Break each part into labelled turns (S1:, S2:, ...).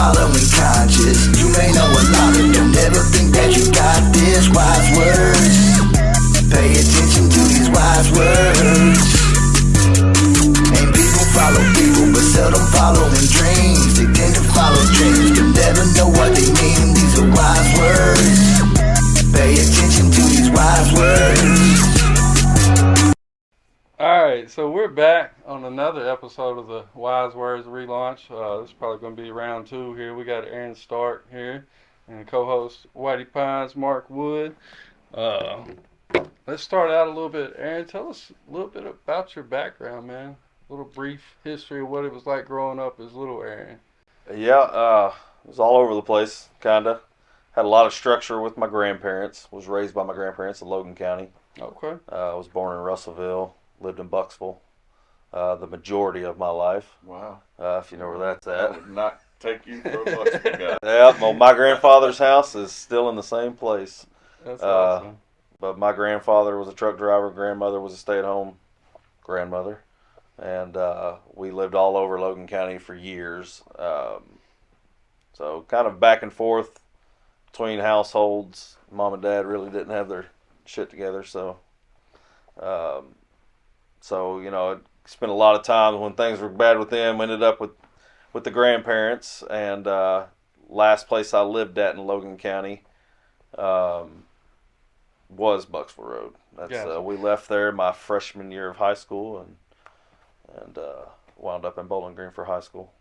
S1: following conscious. You may know a lot, but don't ever think that you got this. Wise words, pay attention to these wise words. And people follow people, but seldom following dreams. They tend to follow dreams, but never know what they mean. These are wise words, pay attention to these wise words.
S2: Alright, so we're back on another episode of the Wise Words relaunch. This is probably going to be round 2 here. We got Aaron Stark here and co-host Whitey Pines, Mark Wood. Let's start out a little bit. Aaron, tell us a little bit about your background, man. A little brief history of what it was like growing up as little Aaron.
S3: Yeah, it was all over the place, kind of. Had a lot of structure with my grandparents. Was raised by my grandparents in Logan County.
S2: Okay.
S3: I was born in Russellville. Lived in Bucksville the majority of my life.
S4: Wow.
S3: If you know where that's
S4: I
S3: at.
S4: would not take you for a Bucksville guy.
S3: Yeah, well, my grandfather's house is still in the same place.
S2: That's awesome.
S3: But my grandfather was a truck driver. Grandmother was a stay-at-home grandmother. And we lived all over Logan County for years. So kind of back and forth between households. Mom and Dad really didn't have their shit together, so... So, you know, I spent a lot of time when things were bad with them, ended up with the grandparents. And last place I lived at in Logan County was Bucksville Road. That's
S2: Gotcha.
S3: We left there my freshman year of high school and wound up in Bowling Green for high school.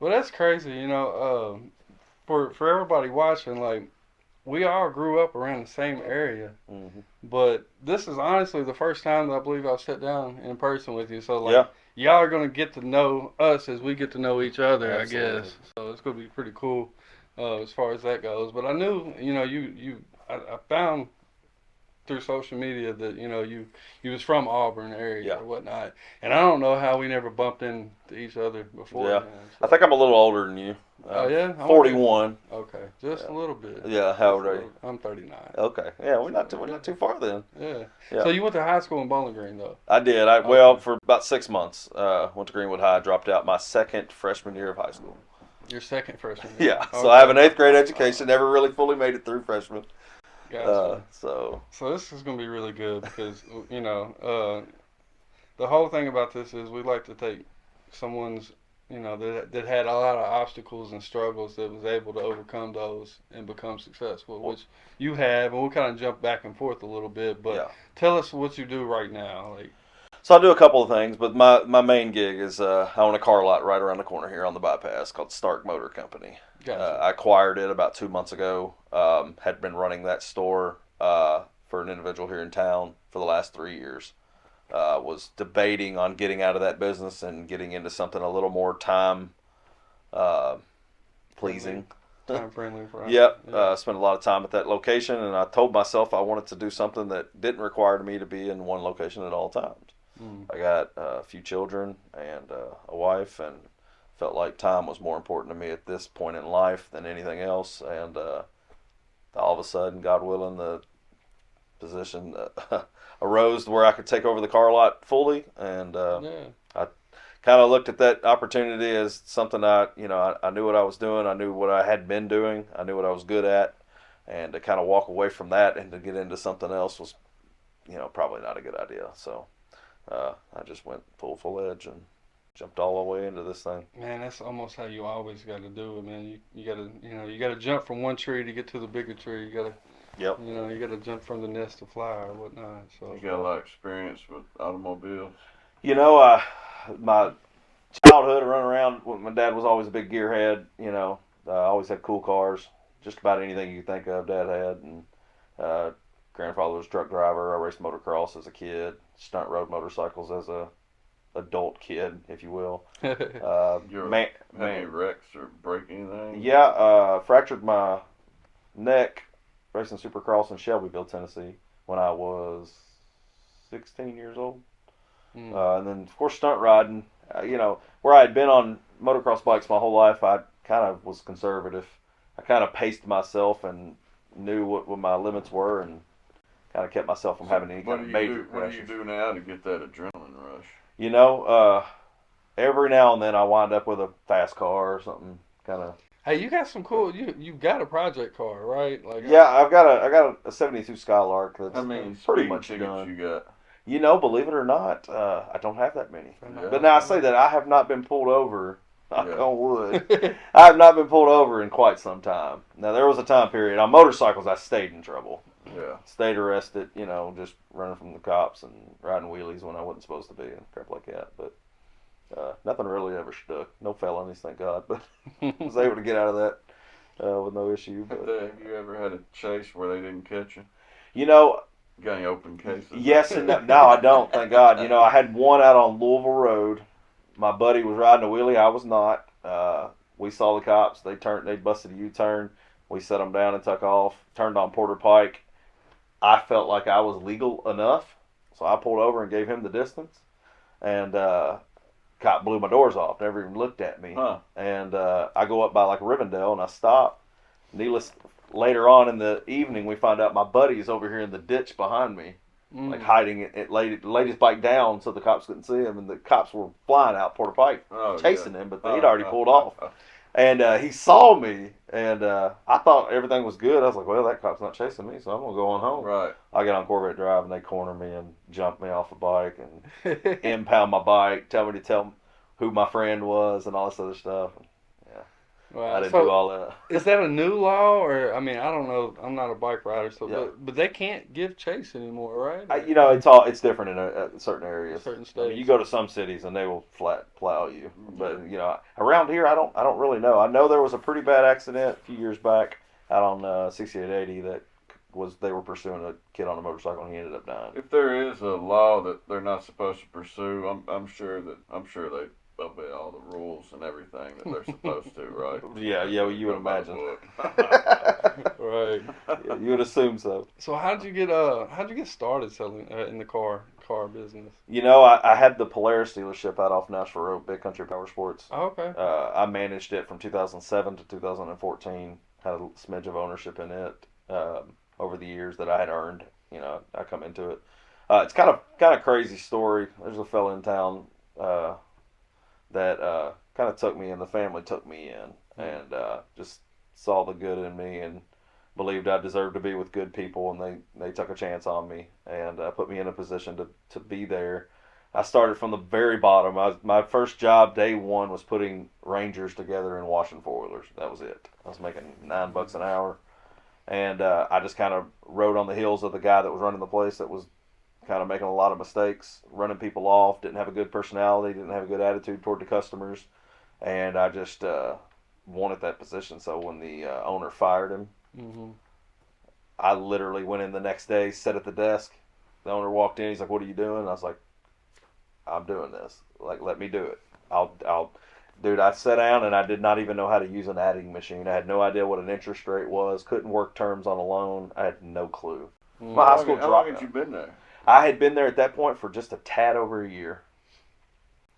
S2: Well, that's crazy, you know, for everybody watching, like, we all grew up around the same area, but this is honestly the first time that I believe I've sat down in person with you. So, like, y'all are going to get to know us as we get to know each other,
S3: Absolutely.
S2: I guess. So it's going to be pretty cool as far as that goes. But I knew, you know, I found through social media that, you know, you was from Auburn area or whatnot. And I don't know how we never bumped into each other before.
S3: Yeah.
S2: Man, so.
S3: I think I'm a little older than you.
S2: Oh, yeah?
S3: 41.
S2: Okay, just a little bit.
S3: Yeah, how old are you?
S2: I'm 39.
S3: Okay, yeah, we're not too far then.
S2: Yeah.
S3: Yeah.
S2: So you went to high school in Bowling Green, though?
S3: I did. Well, for about 6 months. Went to Greenwood High. Dropped out my second freshman year of high school.
S2: Your second freshman year?
S3: Yeah. So I have an 8th grade education. Never really fully made it through freshman.
S2: Gotcha.
S3: So
S2: this is gonna be really good because you know the whole thing about this is we like to take someone's that had a lot of obstacles and struggles that was able to overcome those and become successful, which you have, and we'll kind of jump back and forth a little bit. But tell us what you do right now, like.
S3: So I do a couple of things, but my main gig is I own a car lot right around the corner here on the bypass called Stark Motor Company.
S2: Gotcha.
S3: I acquired it about 2 months ago. Had been running that store for an individual here in town for the last 3 years. Was debating on getting out of that business and getting into something a little more time pleasing.
S2: Time friendly for us.
S3: Yep. Spent a lot of time at that location, and I told myself I wanted to do something that didn't require me to be in one location at all times. I got a few children and a wife, and felt like time was more important to me at this point in life than anything else. And all of a sudden, God willing, the position arose where I could take over the car lot fully. And I kind of looked at that opportunity as something I knew what I was doing. I knew what I had been doing. I knew what I was good at. And to kind of walk away from that and to get into something else was, probably not a good idea. So I just went full edge and jumped all the way into this thing.
S2: Man, that's almost how you always got to do it, man. You got to, you got to jump from one tree to get to the bigger tree. You got to, you got to jump from the nest to fly or whatnot. So
S4: You got a lot of experience with automobiles.
S3: My childhood running around, my dad was always a big gearhead. I always had cool cars. Just about anything you could think of, Dad had. And grandfather was a truck driver. I raced motocross as a kid. Stunt rode motorcycles as a adult kid, if you will.
S4: You ever had any wrecks or break anything?
S3: Yeah, fractured my neck racing Supercross in Shelbyville, Tennessee, when I was 16 years old. And then, of course, stunt riding. Where I had been on motocross bikes my whole life, I kind of was conservative. I kind of paced myself and knew what my limits were, and kind of kept myself from having any kind of major crashes.
S4: What do you do now to get that adrenaline rush?
S3: Every now and then I wind up with a fast car or something kind of.
S2: Hey, you got some cool. You got a project car, right? Like
S3: Yeah, I got a '72 Skylark that's
S4: How many
S3: pretty
S4: speeding
S3: much
S4: tickets
S3: done.
S4: you got?
S3: You know, believe it or not, I don't have that many.
S4: Yeah.
S3: But now I say that I have not been pulled over. Knock
S4: Yeah.
S3: on wood. I have not been pulled over in quite some time. Now there was a time period on motorcycles I stayed in trouble.
S4: Yeah.
S3: Stayed arrested, just running from the cops and riding wheelies when I wasn't supposed to be and crap like that. But nothing really ever stuck. No felonies, thank God. But I was able to get out of that with no issue. But
S4: Have you ever had a chase where they didn't catch you?
S3: you know,
S4: Got any open cases?
S3: yes and no. No, I don't. Thank God. I had one out on Louisville Road. My buddy was riding a wheelie. I was not. We saw the cops. They busted a U-turn. We set them down and took off. Turned on Porter Pike. I felt like I was legal enough, so I pulled over and gave him the distance. And cop blew my doors off. Never even looked at me.
S4: Huh.
S3: And I go up by like Rivendell and I stop. Later on in the evening, we find out my buddy's over here in the ditch behind me, like hiding it. Laid his bike down so the cops couldn't see him, and the cops were flying out Porter Pike chasing him, but he'd already pulled off. And he saw me, and I thought everything was good. I was like, well, that cop's not chasing me, so I'm going to go on home.
S4: Right.
S3: I get on Corvette Drive, and they corner me and jump me off the bike and impound my bike, tell me to tell who my friend was and all this other stuff.
S2: Wow.
S3: I didn't do all that.
S2: Is that a new law, or I don't know. I'm not a bike rider, so
S3: Yeah.
S2: but they can't give chase anymore, right?
S3: It's different in certain areas.
S2: Certain states.
S3: You go to some cities and they will flat plow you, but around here I don't really know. I know there was a pretty bad accident a few years back out on 6880 that they were pursuing a kid on a motorcycle and he ended up dying.
S4: If there is a law that they're not supposed to pursue, I'm sure they obey all the rules and everything that they're supposed to, right?
S3: Yeah, you would imagine.
S2: Right.
S3: Yeah, you would assume so.
S2: So how'd you get started selling in the car business?
S3: I had the Polaris dealership out off Nashville Road, Big Country Power Sports.
S2: Oh, okay.
S3: I managed it from 2007 to 2014. Had a smidge of ownership in it over the years that I had earned. I come into it. It's kind of crazy story. There's a fella in town that kind of took me in. The family took me in and just saw the good in me and believed I deserved to be with good people, and they took a chance on me and put me in a position to be there. I started from the very bottom. My first job, day one, was putting Rangers together and washing four-wheelers. That was it. I was making $9 an hour, and I just kind of rode on the heels of the guy that was running the place that was kind of making a lot of mistakes, running people off, didn't have a good personality, didn't have a good attitude toward the customers, and I just wanted that position. So when the owner fired him, I literally went in the next day, sat at the desk. The owner walked in, he's like, "What are you doing?" And I was like, "I'm doing this. Like, let me do it. Dude, I sat down and I did not even know how to use an adding machine. I had no idea what an interest rate was, couldn't work terms on a loan. I had no clue. My high school
S4: How long
S3: dropout.
S4: had you been there?
S3: I had been there at that point for just a tad over a year,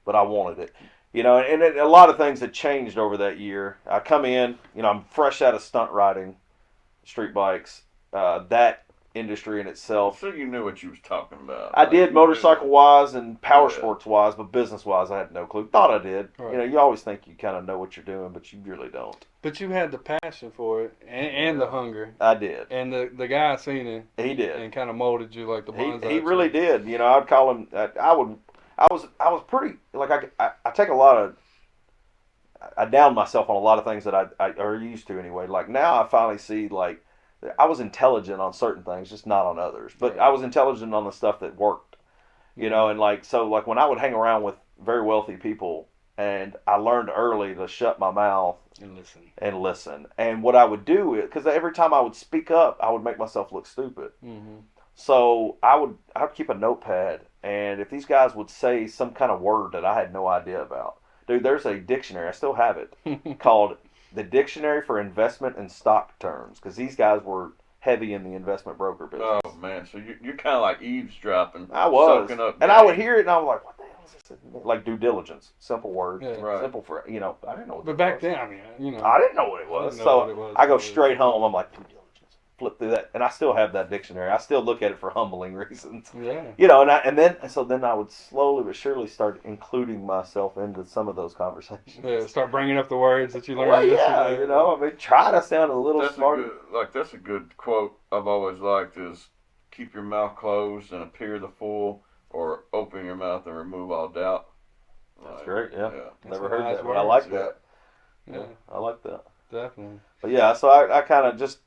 S3: but I wanted it. A lot of things had changed over that year. I come in, I'm fresh out of stunt riding, street bikes. That industry in itself.
S4: So you knew what you was talking about.
S3: I did, motorcycle-wise and power sports-wise, but business-wise, I had no clue. Thought I did. Right. You always think you kind of know what you're doing, but you really don't.
S2: But you had the passion for it and the hunger.
S3: I did.
S2: And the guy seen it.
S3: He did.
S2: And kind of molded you like the bonsai.
S3: He really did. I'd call him. I was pretty I take a lot of. I down myself on a lot of things that I are used to anyway. Like now, I finally see I was intelligent on certain things, just not on others. But
S2: right.
S3: I was intelligent on the stuff that worked, and when I would hang around with very wealthy people, and I learned early to shut my mouth and listen. And what I would do is, because every time I would speak up, I would make myself look stupid. Mm-hmm. So I would keep a notepad, and if these guys would say some kind of word that I had no idea about, dude, there's a dictionary, I still have it, called the Dictionary for Investment and Stock Terms, because these guys were heavy in the investment broker business.
S4: Oh man, so you're kind of like eavesdropping.
S3: I was,
S4: soaking up
S3: and I would hear it, and I was like, "What the hell is this?" Like due diligence, simple word,
S4: right.
S3: Simple for I didn't know. What
S2: but back
S3: was.
S2: then,
S3: I didn't know what it was. So I go straight home. I'm like, due diligence. flip through that, and I still have that dictionary. I still look at it for humbling reasons.
S2: Yeah.
S3: You know, and then I would slowly but surely start including myself into some of those conversations.
S2: Yeah, start bringing up the words that you learned
S3: Well,
S2: yesterday.
S3: yeah, you know, I mean, try to sound a little
S4: That's
S3: smarter.
S4: that's a good quote I've always liked is keep your mouth closed and appear the fool, or open your mouth and remove all doubt.
S3: That's great. Yeah, never
S2: some
S3: heard
S2: wise
S3: that, but I
S2: words.
S3: like that.
S2: Yeah,
S3: I like that.
S2: definitely.
S3: But yeah, so I kind of just,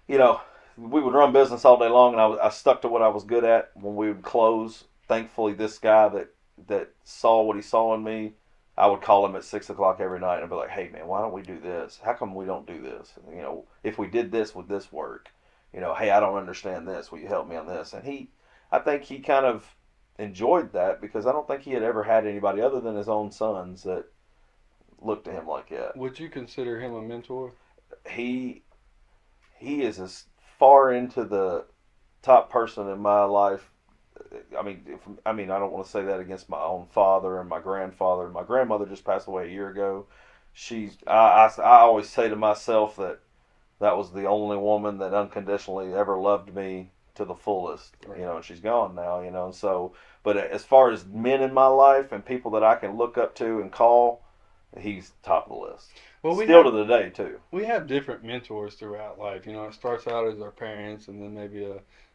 S3: you know, we would run business all day long, and I stuck to what I was good at. When we would close, thankfully, this guy that saw what he saw in me, I would call him at 6 o'clock every night and be like, "Hey man, why don't we do this? How come we don't do this? You know, if we did this, would this work? You know, hey, I don't understand this. Will you help me on this?" And I think he kind of enjoyed that, because I don't think he had ever had anybody other than his own sons that looked to him like that.
S2: Would you consider him a mentor?
S3: He is as far into the top person in my life. I mean, I don't want to say that against my own father and my grandfather. My grandmother just passed away a year ago. I always say to myself that was the only woman that unconditionally ever loved me to the fullest.
S2: Right.
S3: You know, and she's gone now. You know, and so. But as far as men in my life and people that I can look up to and call, he's top of the list.
S2: Well,
S3: Still to the day too.
S2: We have different mentors throughout life. You know, it starts out as our parents, and then maybe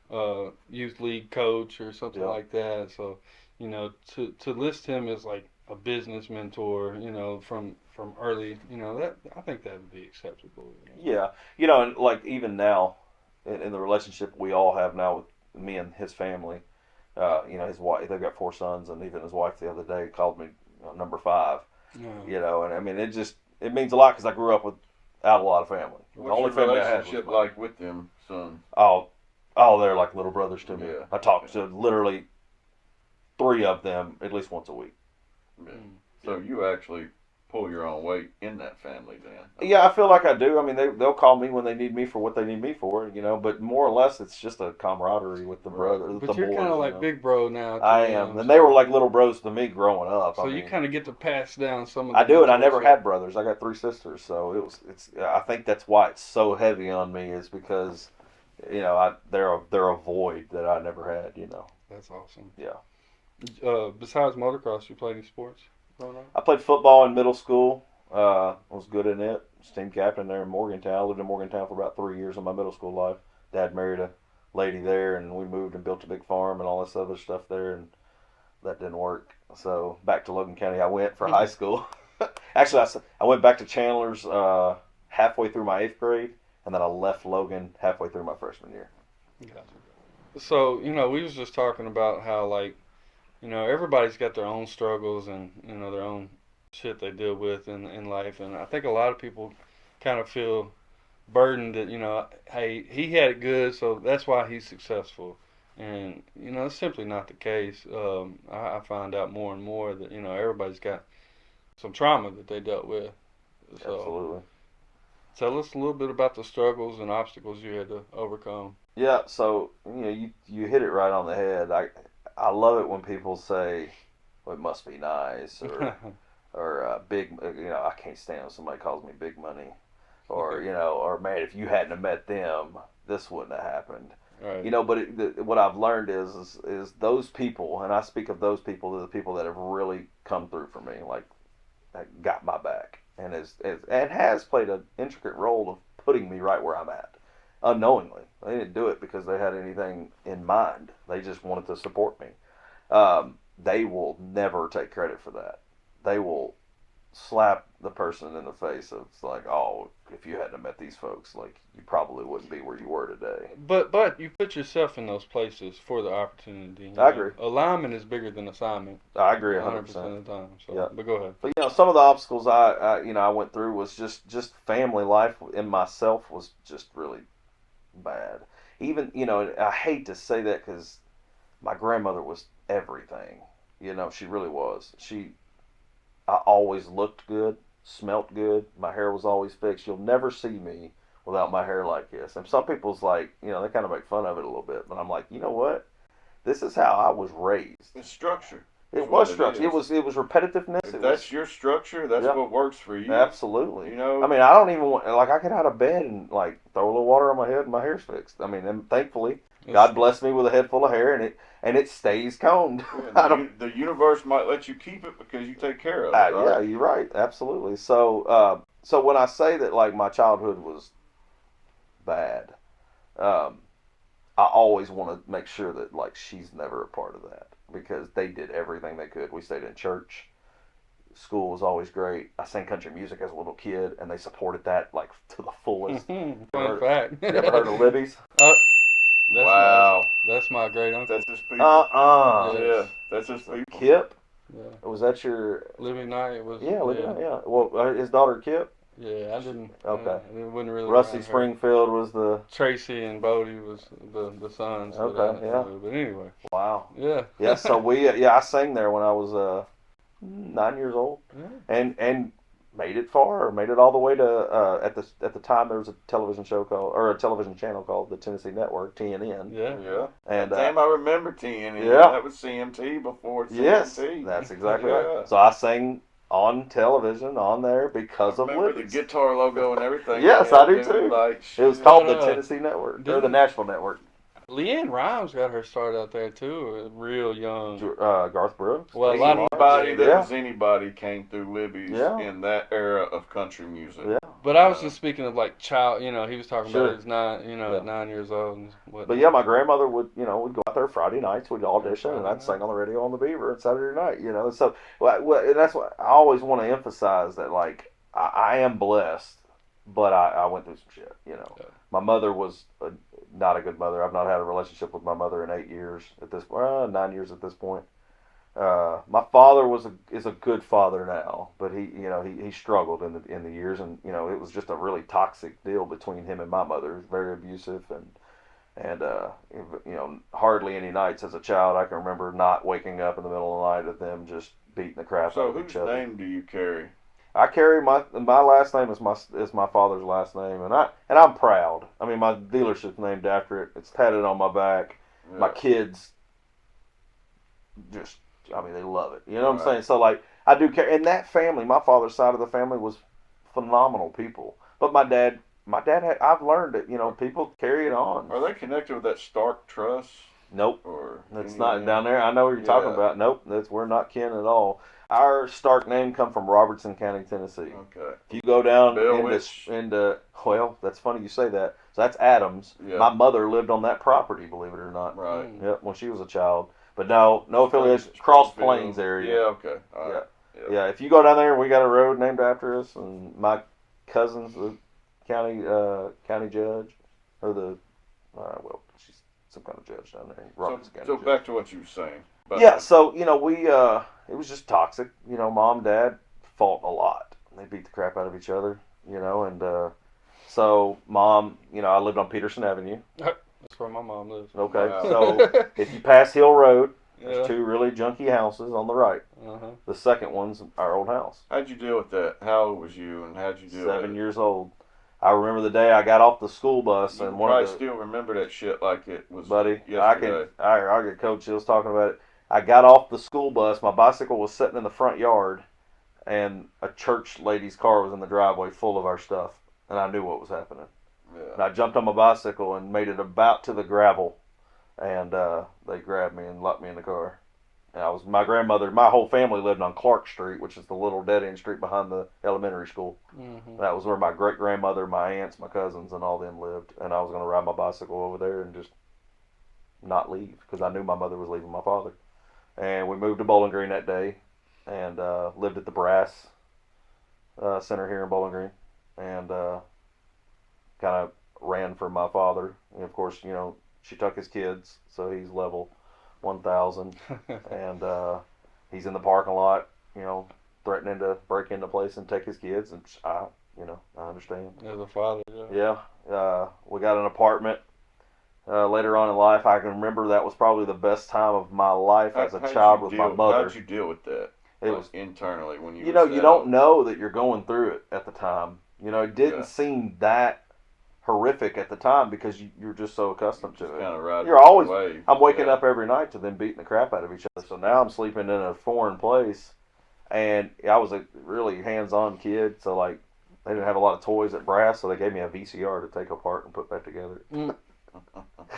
S2: a youth league coach or something like that. So, you know, to list him as like a business mentor, you know, from early, you know, that I think that would be acceptable. You know?
S3: Yeah, you know, and like even now, in the relationship we all have now with me and his family, you know, his wife, they've got 4 sons, and even his wife the other day called me number 5.
S2: Yeah.
S3: You know, and I mean, it means a lot, because I grew up without a lot of family.
S4: What's
S3: the only
S4: your
S3: family I had
S4: relationship
S3: was
S4: like with them, son?
S3: oh, they're like little brothers to me.
S4: Yeah.
S3: I talk to literally 3 of them at least once a week.
S4: Yeah. So you actually pull your own weight in that family then?
S3: Yeah, I feel like I do. I mean, they'll call me when they need me for what they need me for, you know. But more or less, it's just a camaraderie with the brothers.
S2: But you're kind of like big bro now.
S3: I am, and they were like little bros to me growing up.
S2: So
S3: I
S2: you
S3: mean,
S2: kind of get to pass down some of. The
S3: I do, and I never
S2: mentors.
S3: had brothers. I got 3 sisters, so it's. I think that's why it's so heavy on me, is because, you know, they're a void that I never had. You know.
S2: That's awesome.
S3: Yeah.
S2: Besides motocross, you play any sports growing up?
S3: I played football in middle school. Was good in it. Was team captain there in Morgantown. I lived in Morgantown for about 3 years of my middle school life. Dad married a lady there, and we moved and built a big farm and all this other stuff there, and that didn't work. So back to Logan County I went for high school. Actually, I went back to Chandler's halfway through my 8th grade, and then I left Logan halfway through my freshman year.
S2: Gotcha. So, you know, we was just talking about how, like, you know, everybody's got their own struggles and, you know, their own shit they deal with in life, and I think a lot of people kind of feel burdened that, you know, hey, he had it good, so that's why he's successful, and, you know, it's simply not the case. I find out more and more that, you know, everybody's got some trauma that they dealt with. So,
S3: Absolutely.
S2: tell us a little bit about the struggles and obstacles you had to overcome.
S3: Yeah, so, you know, you hit it right on the head. I love it when people say, well, it must be nice, or big, you know, I can't stand when somebody calls me big money, or, you know, or man, if you hadn't have met them, this wouldn't have happened.
S2: Right.
S3: You know, but what I've learned is those people, and I speak of those people, they're the people that have really come through for me, like, that got my back, and has played an intricate role of putting me right where I'm at, unknowingly. They didn't do it because they had anything in mind. They just wanted to support me. They will never take credit for that. They will slap the person in the face of, it's like, oh, if you hadn't met these folks, like, you probably wouldn't be where you were today.
S2: But you put yourself in those places for the opportunity. You
S3: I
S2: know?
S3: agree.
S2: Alignment is bigger than assignment.
S3: I agree
S2: 100%
S3: 100%.
S2: of the time. So,
S3: Yeah.
S2: But go ahead.
S3: But, you know, some of the obstacles I went through was just family life in myself was just really bad. Even, you know, I hate to say that because my grandmother was everything. You know, she really was. I always looked good, smelt good. My hair was always fixed. You'll never see me without my hair like this. And some people's like, you know, they kind of make fun of it a little bit. But I'm like, you know what? This is how I was raised.
S4: It's structure.
S3: It was structure. It was repetitiveness.
S4: If that's your structure, that's what works for you.
S3: Absolutely.
S4: You know,
S3: I mean, I don't even want, like, I get out of bed and like throw a little water on my head and my hair's fixed. I mean, and thankfully, God blessed me with a head full of hair, and it stays combed.
S4: The universe might let you keep it because you take care of it. Right?
S3: Yeah, you're right. Absolutely. So, so when I say that like my childhood was bad, I always want to make sure that like she's never a part of that, because they did everything they could. We stayed in church. School was always great. I sang country music as a little kid, and they supported that like to the fullest.
S2: Fun fact.
S3: You ever heard of Libby's?
S4: Wow.
S2: That's my great uncle.
S4: That's his people. Yeah, that's his people.
S3: Kip?
S2: Yeah.
S3: Was that your...
S2: Libby Knight was...
S3: Yeah, Libby Knight, yeah. Well, his daughter Kip?
S2: Yeah, I didn't...
S3: Okay.
S2: It wasn't really...
S3: Rusty Springfield was the...
S2: Tracy and Bodie was the sons.
S3: Okay, yeah.
S2: But anyway.
S3: Wow.
S2: Yeah.
S3: Yeah, so I sang there when I was 9 years old. Yeah. And made it far, made it all the way to at the time there was a television channel called the Tennessee Network, TNN.
S4: Yeah.
S3: And
S4: damn, I remember TNN.
S3: Yeah.
S4: That was CMT before CMT.
S3: Yes, that's exactly right. So I sang on television on there because of Libby's.
S4: The guitar logo and everything.
S3: Yes, I do too.
S4: Like,
S3: it was called the Tennessee Network or the Nashville Network.
S2: Leanne Rhymes got her start out there too, real young.
S3: Garth Brooks.
S2: Well, a lot of
S4: anybody that was anybody came through Libby's in that era of country music.
S3: Yeah.
S2: But I was just speaking of like child. You know, he was talking about his 9, at 9 years old and whatnot.
S3: But yeah, my grandmother would, would go out there Friday nights, we'd audition, and I'd sing on the radio on the Beaver on Saturday night. So and that's what I always want to emphasize, that like I am blessed, but I went through some shit. My mother was not a good mother. I've not had a relationship with my mother in 8 years at this 9 years at this point. My father is a good father now, but he struggled in the years, and it was just a really toxic deal between him and my mother. It was very abusive, and hardly any nights as a child I can remember not waking up in the middle of the night of them just beating the crap out of each other.
S4: So whose name do you carry?
S3: I carry my last name is my father's last name, and I'm proud. I mean, my dealership's named after it. It's tatted on my back. Yeah. My kids they love it. You know what I'm saying? So like I do carry, and that family, my father's side of the family was phenomenal people. But my dad I've learned that people carry it on.
S4: Are they connected with that Stark Trust?
S3: Nope.
S4: Or
S3: it's not down there. I know what you're talking about. Nope. We're not kin at all. Our Stark name come from Robertson County, Tennessee.
S4: Okay.
S3: If you go down into well, that's funny you say that. So that's Adams. Yeah. My mother lived on that property, believe it or not.
S4: Right.
S3: Yep, when she was a child. But no affiliation. Cross Plains area.
S4: Yeah, okay. All right.
S3: Yeah, if you go down there, we got a road named after us, and my cousin's the county judge, or she's some kind of judge down there.
S4: So back to what you were saying.
S3: So we it was just toxic. Mom and dad fought a lot. They beat the crap out of each other. And so mom, I lived on Peterson Avenue.
S2: That's where my mom lives.
S3: Okay, wow. So if you pass Hill Road, there's 2 really junky houses on the right. Uh-huh. The second one's our old house.
S4: How'd you deal with that? How old was you, and how'd you deal with it?
S3: 7 years old. I remember the day I got off the school bus, and
S4: probably still remember that shit like it was
S3: yesterday. I get Coach Hill's talking about it. I got off the school bus. My bicycle was sitting in the front yard, and a church lady's car was in the driveway full of our stuff, and I knew what was happening. Yeah. And I jumped on my bicycle and made it about to the gravel, and they grabbed me and locked me in the car. And my grandmother, my whole family lived on Clark Street, which is the little dead-end street behind the elementary school. Mm-hmm. That was where my great-grandmother, my aunts, my cousins, and all them lived. And I was going to ride my bicycle over there and just not leave, because I knew my mother was leaving my father. And we moved to Bowling Green that day, and lived at the Brass Center here in Bowling Green, and kind of ran for my father. And of course, she took his kids, so he's level 1,000, and he's in the parking lot, threatening to break into place and take his kids, and I understand.
S2: As a father,
S3: we got an apartment later on in life. I can remember that was probably the best time of my life as a child with my mother.
S4: How'd you deal with that? It was internally when you.
S3: You don't know that you're going through it at the time. It didn't seem that horrific at the time because you're just so accustomed to it.
S4: Kind of riding
S3: You're always.
S4: the wave.
S3: I'm waking up every night to them beating the crap out of each other. So now I'm sleeping in a foreign place, and I was a really hands-on kid. So like, they didn't have a lot of toys at Brass, so they gave me a VCR to take apart and put back together.
S2: Did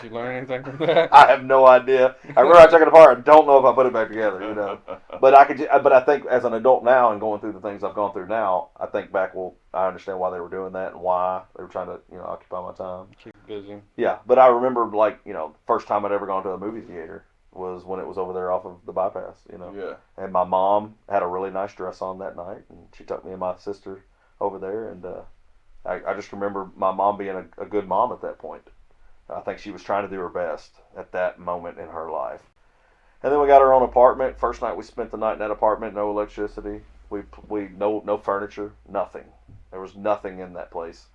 S2: you learn anything from that?
S3: I have no idea. I remember I took it apart. I don't know if I put it back together. You know, but I think as an adult now and going through the things I've gone through now, I think back. Well, I understand why they were doing that and why they were trying to occupy my time.
S2: Keep busy.
S3: Yeah, but I remember like first time I'd ever gone to a movie theater was when it was over there off of the bypass.
S4: Yeah.
S3: And my mom had a really nice dress on that night, and she took me and my sister over there, and I just remember my mom being a good mom at that point. I think she was trying to do her best at that moment in her life. And then we got our own apartment. First night we spent the night in that apartment, no electricity, we no furniture, nothing. There was nothing in that place.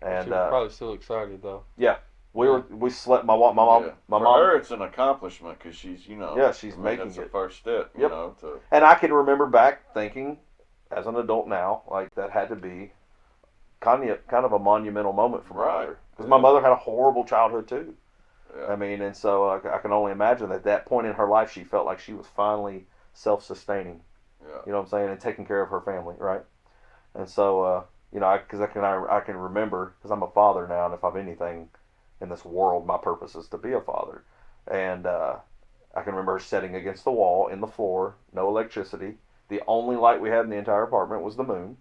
S3: And
S2: she was probably still excited though.
S3: Yeah, we slept. My mom.
S4: For her, it's an accomplishment because she's
S3: she's making
S4: that's
S3: it.
S4: the first step.
S3: Yep.
S4: To
S3: And I can remember back thinking, as an adult now, like that had to be kind of a monumental moment for my mother. Because my mother had a horrible childhood too.
S4: Yeah.
S3: I mean, and so I can only imagine that at that point in her life, she felt like she was finally self-sustaining.
S4: Yeah.
S3: You know what I'm saying? And taking care of her family, right? And so, because I can remember, because I'm a father now, and if I've anything in this world, my purpose is to be a father. And I can remember her sitting against the wall in the floor, no electricity. The only light we had in the entire apartment was the moon.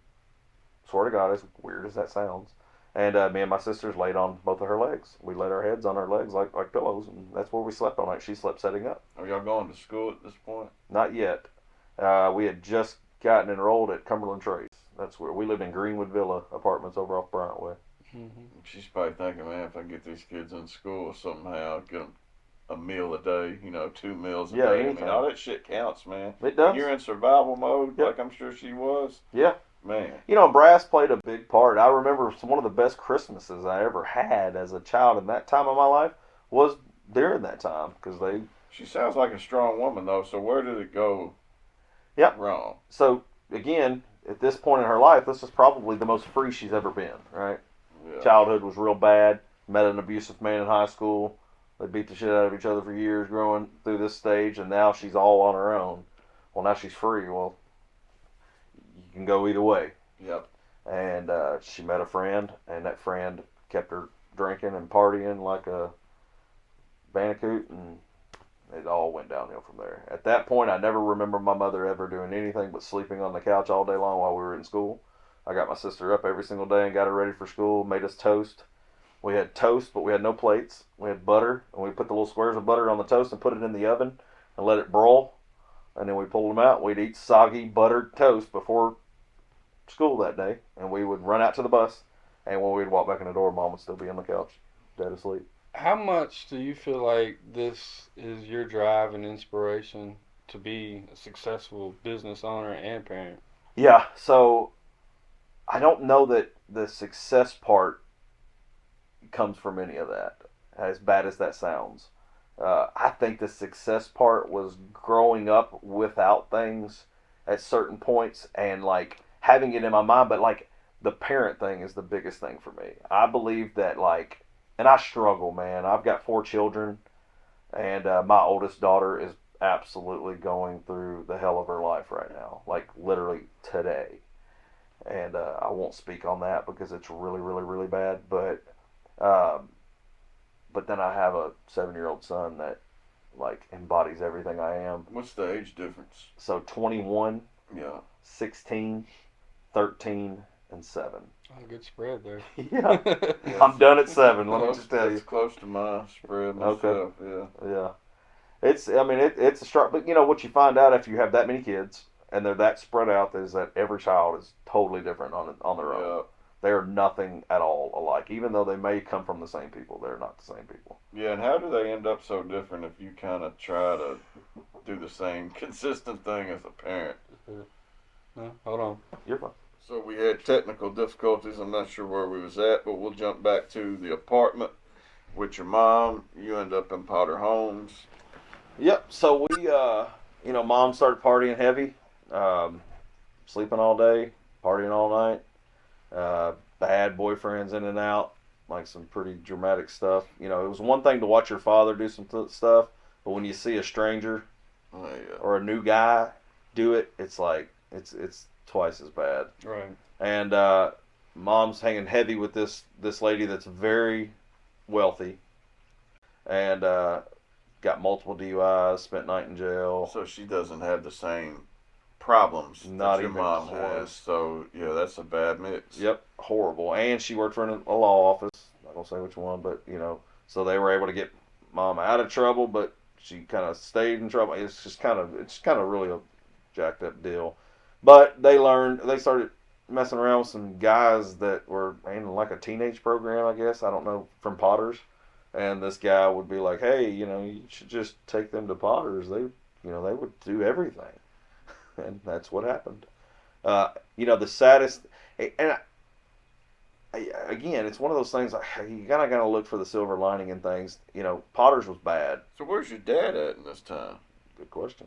S3: Swear to God, as weird as that sounds. And me and my sisters laid on both of her legs. We laid our heads on her legs like pillows, and that's where we slept all night. She slept sitting up.
S4: Are y'all going to school at this point?
S3: Not yet. We had just gotten enrolled at Cumberland Trace. That's where we lived in Greenwood Villa apartments over off Bryant Way.
S2: Mm-hmm.
S4: She's probably thinking, man, if I get these kids in school somehow, get them a meal a day, 2 meals a day.
S3: Anything.
S4: I mean, all that shit counts, man.
S3: It does.
S4: When you're in survival mode,
S3: Yep.
S4: like I'm sure she was.
S3: Yeah.
S4: Man.
S3: Brass played a big part. I remember one of the best Christmases I ever had as a child in that time of my life was during that time because they.
S4: She sounds like a strong woman though. So where did it go?
S3: Yep.
S4: Wrong.
S3: So again, at this point in her life, this is probably the most free she's ever been. Right.
S4: Yeah.
S3: Childhood was real bad. Met an abusive man in high school. They beat the shit out of each other for years growing through this stage, and now she's all on her own. Well, now she's free. Well, you can go either way.
S4: Yep.
S3: And she met a friend, and that friend kept her drinking and partying like a bandicoot, and it all went downhill from there. At that point, I never remember my mother ever doing anything but sleeping on the couch all day long while we were in school. I got my sister up every single day and got her ready for school, made us toast. We had toast, but we had no plates. We had butter, and we put the little squares of butter on the toast and put it in the oven and let it broil. And then we pulled them out. We'd eat soggy, buttered toast before school that day, and we would run out to the bus, and when we'd walk back in the door, Mom would still be on the couch, dead asleep.
S2: How much do you feel like this is your drive and inspiration to be a successful business owner and parent?
S3: Yeah, so I don't know that the success part comes from any of that, as bad as that sounds. I think the success part was growing up without things at certain points and like having it in my mind, but like the parent thing is the biggest thing for me. I believe that and I struggle, man. I've got 4 children, and my oldest daughter is absolutely going through the hell of her life right now, like literally today. And I won't speak on that because it's really, really, really bad. But then I have a 7-year-old son that embodies everything I am.
S4: What's the age difference?
S3: So 21,
S4: Yeah.
S3: 16, 13, and 7.
S2: Oh, good spread there.
S3: Yeah. I'm done at 7, let me just tell you.
S4: It's close to my spread myself,
S3: Yeah. It's a struggle. But what you find out after you have that many kids and they're that spread out is that every child is totally different on their own.
S4: Yeah.
S3: They are nothing at all alike. Even though they may come from the same people, they're not the same people.
S4: Yeah, and how do they end up so different if you kind of try to do the same consistent thing as a parent?
S2: No, hold on.
S3: You're fine.
S4: So we had technical difficulties. I'm not sure where we was at, but we'll jump back to the apartment with your mom. You end up in Potter Homes.
S3: Yep. So we, Mom started partying heavy, sleeping all day, partying all night. Bad boyfriends in and out. like some pretty dramatic stuff. You know, it was one thing to watch your father do some stuff, but when you see a stranger or a new guy do it, it's like it's twice as bad.
S2: Right.
S3: And mom's hanging heavy with this lady that's very wealthy, and got multiple DUIs, spent night in jail.
S4: So she doesn't have the same problems
S3: Not
S4: that your
S3: even
S4: mom
S3: close.
S4: has. So yeah, that's a bad mix.
S3: Yep, horrible. And she worked for a law office. I don't say which one, but you know, so they were able to get mom out of trouble, but she kind of stayed in trouble. It's kind of really a jacked up deal. But they started messing around with some guys that were in like a teenage program, I guess. I don't know, from Potters. And this guy would be like, hey, you know, you should just take them to Potters. They would do everything. And that's what happened. You know, the saddest, and again, it's one of those things, you kind of got to look for the silver lining in things. You know, Potters was bad.
S4: So where's your dad at in this time?
S3: Good question.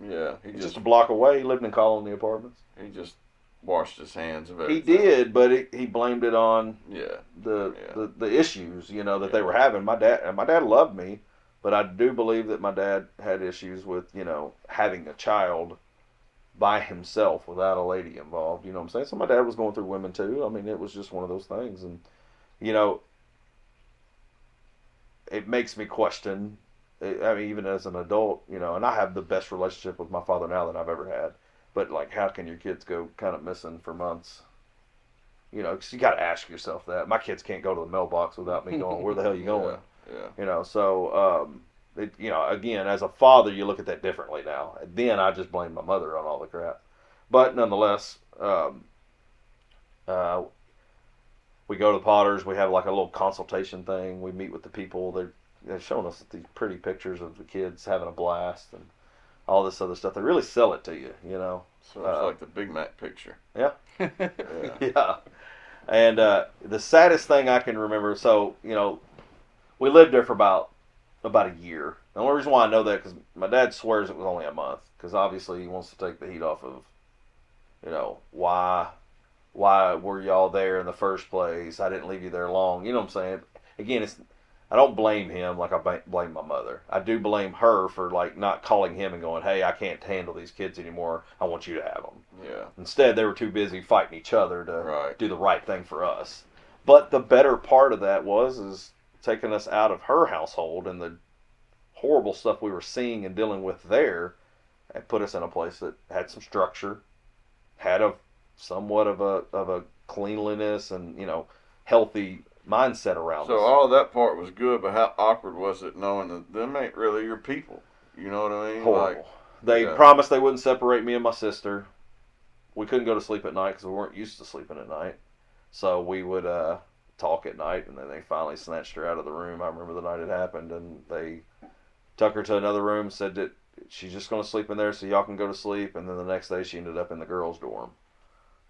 S4: Yeah,
S3: He's just a block away. He lived in Colony Apartments.
S4: he just washed his hands of
S3: He
S4: everything.
S3: did, but he blamed it on
S4: Yeah.
S3: the issues, you know, that they were having. My dad loved me, but I do believe that my dad had issues with, you know, having a child by himself without a lady involved. You know what I'm saying? So my dad was going through women too. I mean, it was just one of those things, and you know, it makes me question. I mean, even as an adult, you know, and I have the best relationship with my father now that I've ever had. But like, how can your kids go kind of missing for months? You know, because you got to ask yourself that. My kids can't go to the mailbox without me going, "Where the hell are you going?"
S4: Yeah.
S3: You know, so you know, again, as a father, you look at that differently now. Then I just blame my mother on all the crap. But nonetheless, we go to the Potters. We have like a little consultation thing. We meet with the people. They're showing us these pretty pictures of the kids having a blast and all this other stuff. They really sell it to you, you know.
S4: So it's like the Big Mac picture.
S3: Yeah.
S4: Yeah.
S3: Yeah. And the saddest thing I can remember, so, you know, we lived there for about a year. The only reason why I know that because my dad swears it was only a month, because obviously he wants to take the heat off of, you know, why were y'all there in the first place? I didn't leave you there long. You know what I'm saying? Again, I don't blame him like I blame my mother. I do blame her for like not calling him and going, hey, I can't handle these kids anymore. I want you to have them.
S4: Yeah.
S3: Instead, they were too busy fighting each other to
S4: Right.
S3: do the right thing for us. But the better part of that is taking us out of her household and the horrible stuff we were seeing and dealing with there, and put us in a place that had some structure, had a somewhat of a cleanliness and, you know, healthy mindset around
S4: So
S3: us.
S4: all that part was good, but how awkward was it knowing that them ain't really your people? You know what I mean?
S3: Horrible. They
S4: yeah.
S3: promised they wouldn't separate me and my sister. We couldn't go to sleep at night because we weren't used to sleeping at night. So we would talk at night, and then they finally snatched her out of the room. I remember the night it happened, and they took her to another room, said that she's just going to sleep in there so y'all can go to sleep, and then the next day she ended up in the girls' dorm.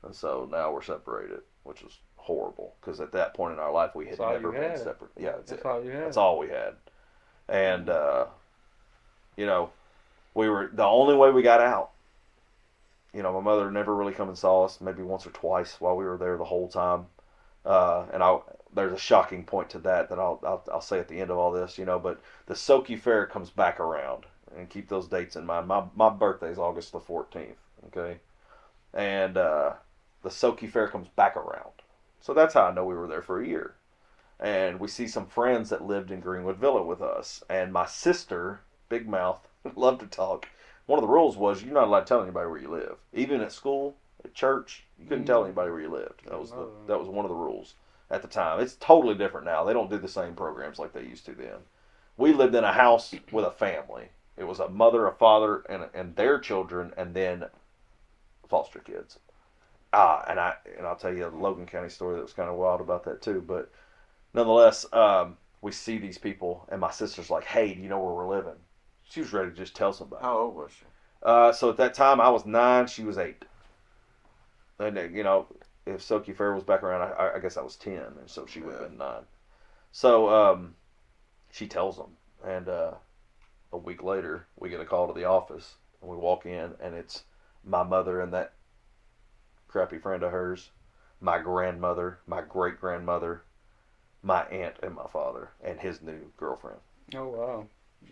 S3: And so now we're separated, which was horrible, because at that point in our life we had
S2: That's all
S3: never
S2: you
S3: been
S2: had.
S3: separate. Yeah,
S2: That's all you had.
S3: That's all we had. And, you know, we were, the only way we got out, you know, my mother never really come and saw us, maybe once or twice while we were there the whole time. And there's a shocking point to that I'll say at the end of all this, you know, but the Soki Fair comes back around, and keep those dates in mind. My birthday is August the 14th, okay? And the Soki Fair comes back around. So that's how I know we were there for a year. And we see some friends that lived in Greenwood Villa with us. And my sister, Big Mouth, loved to talk. One of the rules was you're not allowed to tell anybody where you live. Even at school, at church, you couldn't tell anybody where you lived. That was one of the rules at the time. It's totally different now. They don't do the same programs like they used to then. We lived in a house with a family. It was a mother, a father, and their children, and then foster kids. And I'll tell you a Logan County story that was kind of wild about that too. But nonetheless, we see these people, and my sister's like, "Hey, do you know where we're living?" She was ready to just tell somebody.
S4: How old was she?
S3: So at that time, I was 9, she was 8. And you know, if Soki Fair was back around, I guess I was 10, and so she would have been 9. So she tells them, and a week later, we get a call to the office, and we walk in, and it's my mother and that crappy friend of hers, my grandmother, my great-grandmother, my aunt and my father and his new girlfriend.
S2: Oh wow.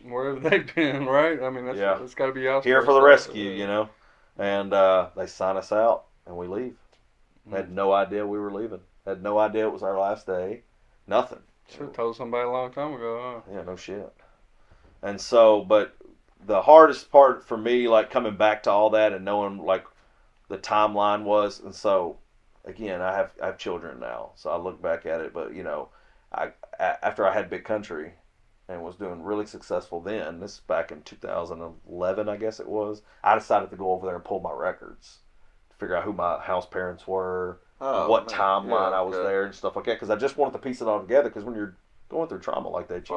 S2: Where have they been, right? I mean, that's got to be out
S3: Here for the rescue, you know. And they sign us out, and we leave. Had no idea we were leaving. Had no idea it was our last day. Nothing.
S2: Should have told somebody a long time ago, huh?
S3: Yeah, no shit. And so, but the hardest part for me, like coming back to all that and knowing like the timeline was, and so again, I have children now, so I look back at it. But you know, after I had Big Country and was doing really successful then, this is back in 2011, I guess it was. I decided to go over there and pull my records, to figure out who my house parents were, what timeline I was there, and stuff like that. Because I just wanted to piece it all together. Because when you're going through trauma like that,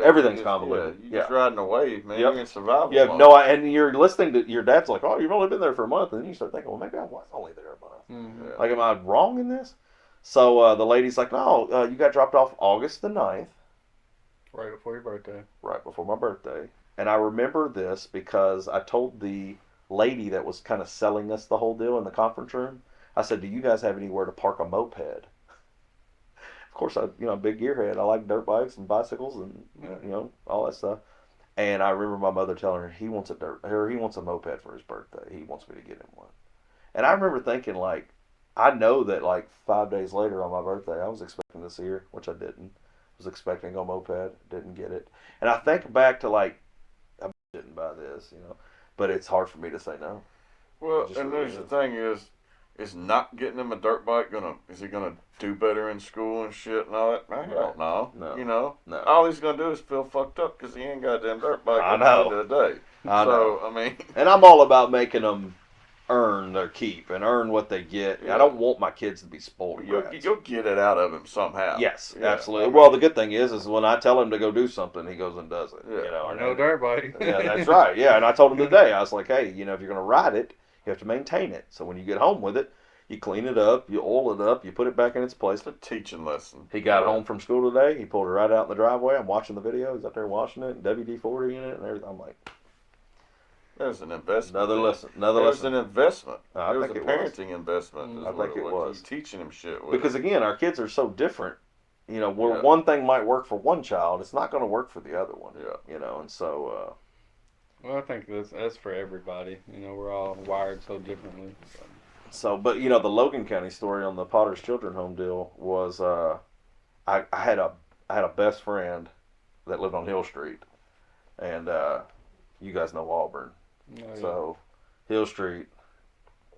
S3: everything's convoluted.
S4: You're just riding a wave, man. You're in survival.
S3: You have no, and you're listening to your dad's like, "Oh, you've only been there for a month," and then you start thinking, "Well, maybe I was only there a month.
S2: Mm-hmm.
S3: Like, am I wrong in this?" So the lady's like, "No, you got dropped off August the 9th.
S2: Right before your birthday.
S3: Right before my birthday." And I remember this because I told the lady that was kind of selling us the whole deal in the conference room, I said, "Do you guys have anywhere to park a moped?" Of course, big gearhead. I like dirt bikes and bicycles and all that stuff. And I remember my mother telling her he wants a moped for his birthday. He wants me to get him one. And I remember thinking, like, I know that like 5 days later on my birthday, I was expecting to see her, which I didn't. I was expecting a moped, didn't get it. And I think back to like, I didn't buy this, but it's hard for me to say no.
S4: Well, and there's the thing is not getting him a dirt bike is he gonna do better in school and shit and all that? I don't know.
S3: No. No.
S4: All he's gonna do is feel fucked up because he ain't got a damn dirt bike
S3: I
S4: at
S3: know.
S4: the end of the day.
S3: I know.
S4: I mean,
S3: and I'm all about making them earn their keep and earn what they get. Yeah. I don't want my kids to be spoiled.
S4: You'll get it out of him somehow.
S3: Yes, absolutely. Well, the good thing is when I tell him to go do something, he goes and does it.
S2: Or no dirt bike.
S3: Yeah, that's right. Yeah, and I told him today, I was like, hey, if you're going to ride it, you have to maintain it. So when you get home with it, you clean it up, you oil it up, you put it back in its place.
S4: It's a teaching lesson.
S3: He got home from school today. He pulled it right out in the driveway. I'm watching the video. He's out there washing it, WD-40 in it, and everything. I'm like,
S4: there's an investment.
S3: Another lesson.
S4: There's an investment.
S3: I
S4: There's
S3: think
S4: a
S3: it
S4: parenting investment.
S3: I think it was.
S4: He's teaching him shit with
S3: because
S4: it.
S3: Again, our kids are so different. Where one thing might work for one child, it's not going to work for the other one.
S4: Yeah.
S3: And so.
S2: Well, I think that's for everybody. We're all wired so differently.
S3: So, but the Logan County story on the Potter's Children Home deal was, I had a best friend that lived on Hill Street, and you guys know Auburn.
S2: Oh, yeah.
S3: So, Hill Street,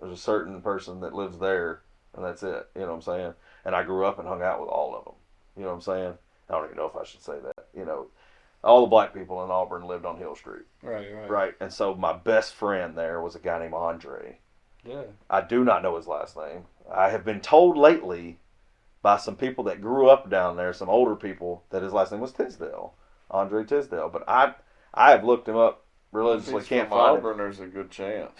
S3: there's a certain person that lives there, and that's it. You know what I'm saying? And I grew up and hung out with all of them. You know what I'm saying? I don't even know if I should say that. All the black people in Auburn lived on Hill Street. Right. And so my best friend there was a guy named Andre.
S2: Yeah.
S3: I do not know his last name. I have been told lately by some people that grew up down there, some older people, that his last name was Tisdale, Andre Tisdale. But I have looked him up religiously.
S4: If he's
S3: can't
S4: from
S3: find
S4: Auburn,
S3: him.
S4: There's a good chance.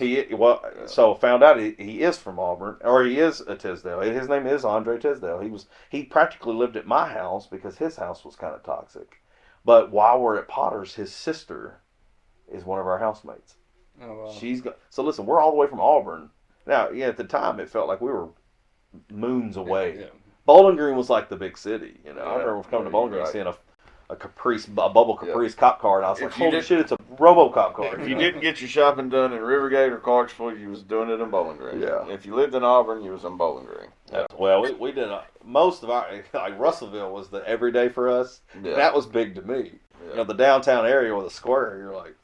S3: So found out he is from Auburn, or he is a Tisdale. His name is Andre Tisdale. He practically lived at my house because his house was kind of toxic. But while we're at Potter's, his sister is one of our housemates.
S2: Oh, wow.
S3: So listen, we're all the way from Auburn. Now, at the time, it felt like we were moons away.
S2: Yeah.
S3: Bowling Green was like the big city. I remember coming to Bowling Green, seeing a bubble Caprice cop car, and I was like, holy shit, it's a RoboCop car.
S4: If you didn't get your shopping done in Rivergate or Clarksville, you was doing it in Bowling Green.
S3: Yeah.
S4: If you lived in Auburn, you was in Bowling Green.
S3: Yeah. Well, we did most of our, like Russellville was the everyday for us.
S4: Yeah.
S3: That was big to me.
S4: Yeah.
S3: The downtown area with the square, you're like,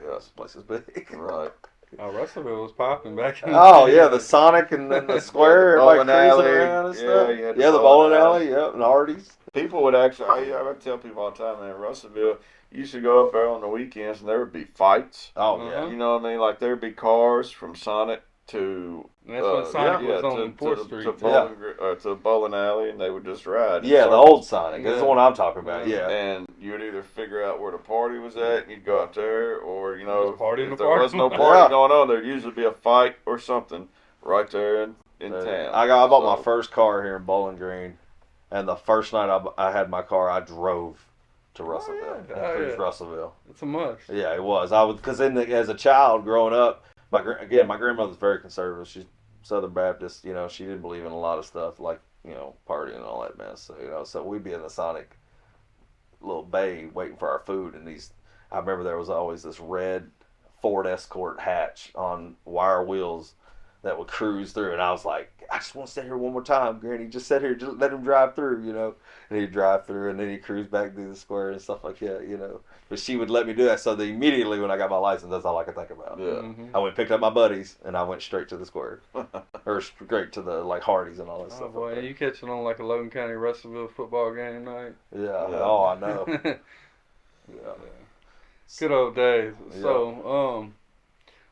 S3: this place is big.
S4: Right.
S2: Oh, Russellville was popping back in
S3: the Sonic and then the square,
S4: bowling
S3: everybody cruising
S4: alley.
S3: around and stuff.
S4: The
S3: bowling alley, and Hardee's.
S4: People would actually, I would tell people all the time, man, Russellville, you used to go up there on the weekends and there would be fights.
S3: Oh, yeah.
S4: You know what I mean? Like there would be cars from Sonic to...
S2: And that's when Sonic was on 4th Street.
S4: To the bowling alley, and they would just ride.
S3: Yeah, the old Sonic. That's the one I'm talking about, yeah.
S4: And you would either figure out where the party was at, and you'd go out there, or, if there was no party going on, there'd usually be a fight or something right there in town.
S3: I bought my first car here in Bowling Green, and the first night I had my car, I drove to Russellville. Russellville.
S2: It's a must.
S3: Yeah, it was. Because as a child growing up, my grandmother's very conservative. She's Southern Baptist. She didn't believe in a lot of stuff like party and all that mess. So, so we'd be in the Sonic little bay waiting for our food, and I remember there was always this red Ford Escort hatch on wire wheels that would cruise through, and I was like, I just want to sit here one more time, Granny. Just sit here, just let him drive through, And he'd drive through, and then he'd cruise back through the square and stuff like that, But she would let me do that, so immediately when I got my license, that's all I could think about.
S4: Yeah.
S2: Mm-hmm.
S3: I went and picked up my buddies, and I went straight to the square, or straight to the Hardee's and all that
S2: Oh
S3: stuff.
S2: boy, you catching on like a Logan County Russellville football game night?
S3: Yeah. Oh, I know.
S2: Yeah. Good old days.
S3: Yeah.
S2: So,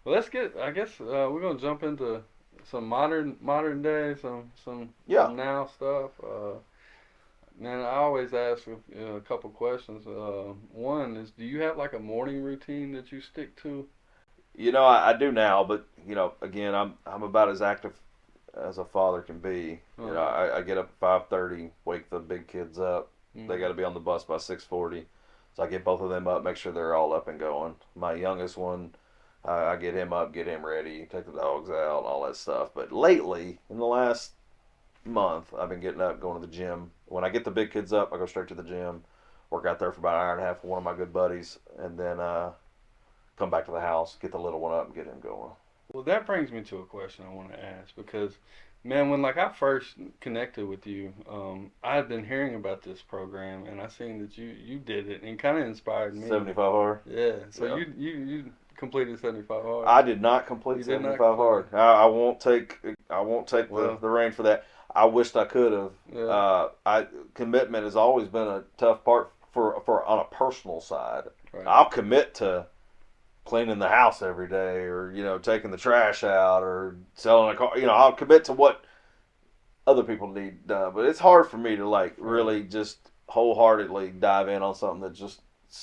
S2: well, let's get. I guess we're gonna jump into some modern day, some now stuff. Man, I always ask a couple questions. One is, do you have like a morning routine that you stick to?
S3: I do now, but again, I'm about as active as a father can be. I get up at 5:30, wake the big kids up.
S2: Mm-hmm.
S3: They got to be on the bus by 6:40, so I get both of them up, make sure they're all up and going. My youngest one, I get him up, get him ready, take the dogs out, all that stuff. But lately, in the last month, I've been getting up, going to the gym. When I get the big kids up, I go straight to the gym, work out there for about an hour and a half with one of my good buddies, and then come back to the house, get the little one up, and get him going.
S2: Well, that brings me to a question I want to ask, because, man, when I first connected with you, I had been hearing about this program, and I seen that you did it, and it kind of inspired me.
S3: 75 hard?
S2: Yeah. So
S3: Yeah.
S2: you completed 75 hard.
S3: I did not complete 75 hard. I won't take the reign for that. I wished I could have.
S2: Yeah.
S3: Commitment has always been a tough part for on a personal side.
S2: Right.
S3: I'll commit to cleaning the house every day, or taking the trash out, or selling a car. I'll commit to what other people need done. But it's hard for me to really just wholeheartedly dive in on something that just.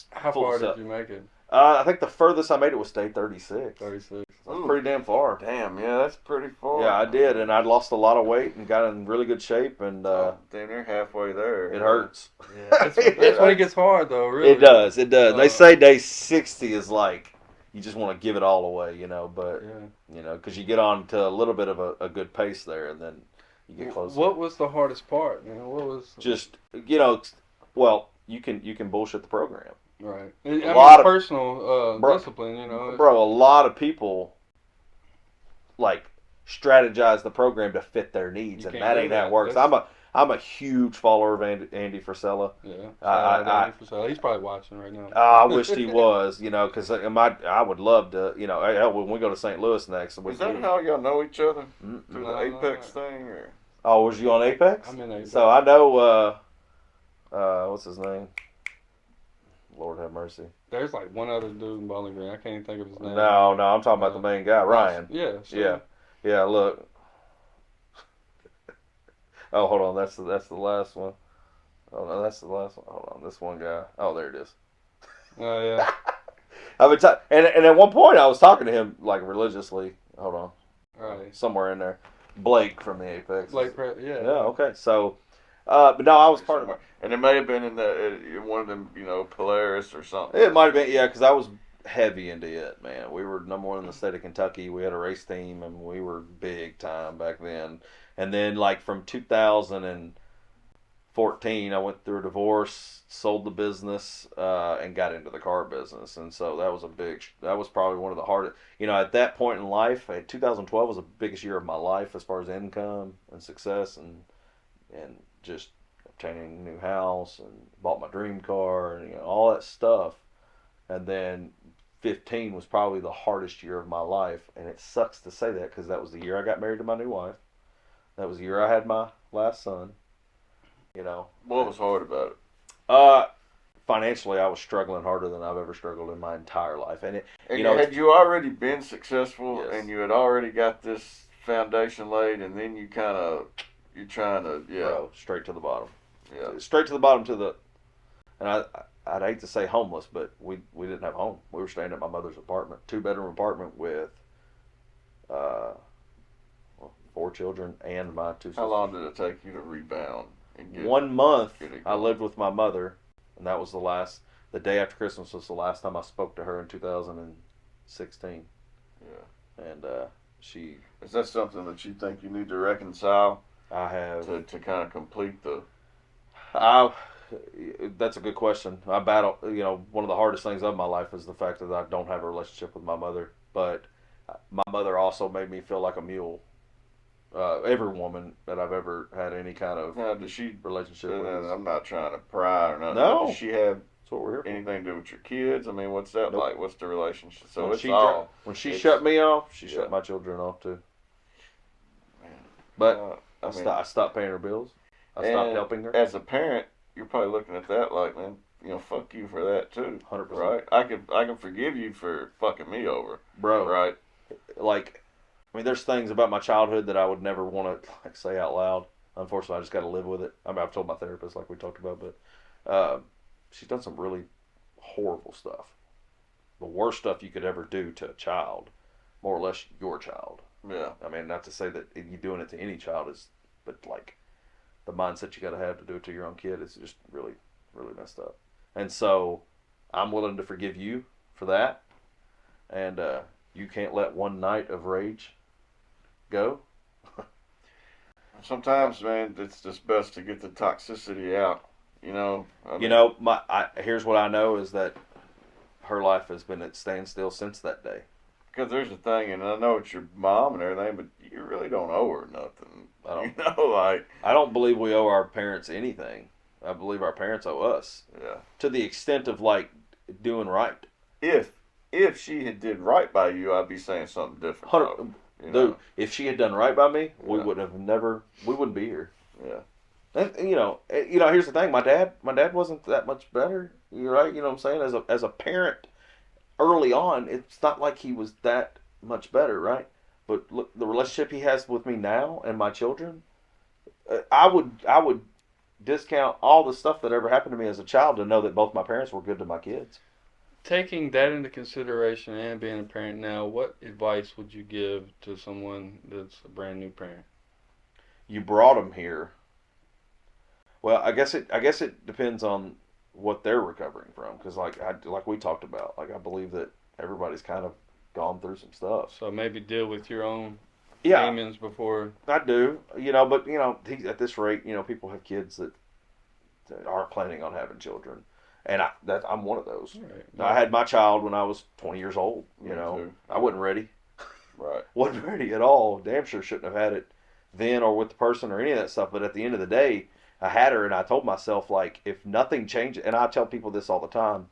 S2: How far did you make it?
S3: I think the furthest I made it was state 36.
S2: 36.
S3: That's pretty damn far.
S4: Damn, yeah, that's pretty far.
S3: Yeah, I did, and I'd lost a lot of weight and got in really good shape, and
S4: damn, you're halfway there.
S3: it hurts.
S2: Yeah, that's when it gets hard, though. Really,
S3: It does. They say day 60 is you just want to give it all away, But because you get on to a little bit of a good pace there, and then you get closer.
S2: What was the hardest part, man? What was
S3: just well, you can bullshit the program.
S2: right?
S3: A lot of
S2: personal discipline,
S3: Bro, a lot of people strategize the program to fit their needs, and that ain't how it works. I'm a huge follower of Andy Frisella.
S2: Yeah,
S3: Andy
S2: Frisella. He's probably watching right now.
S3: I wished he was, because I would love to, when we go to St. Louis next.
S4: Is that how y'all know each other? Through the Apex thing? Or?
S3: Oh, was you on Apex?
S2: I'm in Apex.
S3: So I know, what's his name? Lord have mercy.
S2: There's one other dude in Bowling Green. I can't even think of his name.
S3: No, I'm talking about the main guy, Ryan.
S2: Yeah. Sure.
S3: Yeah, look. Oh, hold on, that's the last one. Oh no, that's the last one. Hold on, this one guy. Oh, there it is.
S2: Oh yeah.
S3: I've been and at one point I was talking to him religiously. Hold on.
S2: Right.
S3: Somewhere in there. Blake from the Apex.
S2: Yeah.
S3: Yeah. Okay. So, but no, I was part of it.
S4: And it may have been in one of them, Polaris or something.
S3: It might have been, yeah, because I was heavy into it, man. We were number one in the state of Kentucky. We had a race team, and we were big time back then. And then, from 2014, I went through a divorce, sold the business, and got into the car business. And so that was probably one of the hardest. At that point in life, 2012 was the biggest year of my life as far as income and success and just obtaining a new house and bought my dream car and all that stuff. And then 15 was probably the hardest year of my life, and it sucks to say that because that was the year I got married to my new wife. That was the year I had my last son.
S4: What was hard about
S3: it? Financially, I was struggling harder than I've ever struggled in my entire life. And
S4: had you already been successful,
S3: yes.
S4: And you had already got this foundation laid, and then you're trying to
S3: Bro, straight to the bottom.
S4: Yeah,
S3: straight to the bottom and I'd hate to say homeless, but we didn't have a home. We were staying at my mother's apartment, 2-bedroom apartment with 4 children and my 2 sisters.
S4: How long did it take you to rebound?
S3: 1 month I lived with my mother, and that was the day after Christmas was the last time I spoke to her in 2016.
S4: Yeah.
S3: And she...
S4: Is that something that you think you need to reconcile?
S3: I have
S4: to kind of complete the.
S3: That's a good question. I battle. One of the hardest things of my life is the fact that I don't have a relationship with my mother. But my mother also made me feel like a mule. Every woman that I've ever had any kind of relationship with.
S4: I'm not trying to pry or nothing.
S3: No.
S4: Does she have
S3: That's what we're here for.
S4: anything to do with your kids? I mean, what's that
S3: Nope.
S4: like? What's the relationship? So
S3: When she shut me off, she shut my children off too.
S4: Man.
S3: But
S4: I
S3: I stopped paying her bills. I stopped helping her.
S4: As a parent, you're probably looking at that like, man, fuck you for that too.
S3: 100%.
S4: Right? I can forgive you for fucking me over.
S3: Bro.
S4: Right?
S3: There's things about my childhood that I would never want to say out loud. Unfortunately, I just got to live with it. I've told my therapist, like we talked about, but she's done some really horrible stuff. The worst stuff you could ever do to a child, more or less your child.
S4: Yeah.
S3: I mean, not to say that you doing it to any child but like the mindset you got to have to do it to your own kid is just really, really messed up. And so I'm willing to forgive you for that. And you can't let one night of rage go.
S4: Sometimes, man, it's just best to get the toxicity out.
S3: Here's what I know is that her life has been at standstill since that day.
S4: Because there's a thing, and I know it's your mom and everything, but you really don't owe her nothing.
S3: I don't believe we owe our parents anything. I believe our parents owe us.
S4: Yeah.
S3: To the extent of doing right.
S4: If she had did right by you, I'd be saying something different.
S3: Dude, if she had done right by me, we wouldn't be here.
S4: Yeah.
S3: And here's the thing. My dad wasn't that much better. You're right. You know what I'm saying? As a parent, early on, it's not like he was that much better, right? But look, the relationship he has with me now and my children, I would discount all the stuff that ever happened to me as a child to know that both my parents were good to my kids.
S2: Taking that into consideration and being a parent now, what advice would you give to someone that's a brand new parent?
S3: You brought them here. Well, I guess it depends on what they're recovering from, because like we talked about, I believe that everybody's kind of gone through some stuff.
S2: So maybe deal with your own demons before.
S3: I do, but at this rate, people have kids that aren't planning on having children. And I'm one of those. Right. I had my child when I was 20 years old. I wasn't ready.
S4: Right.
S3: Wasn't ready at all. Damn sure shouldn't have had it then or with the person or any of that stuff. But at the end of the day, I had her, and I told myself, if nothing changes, and I tell people this all the time,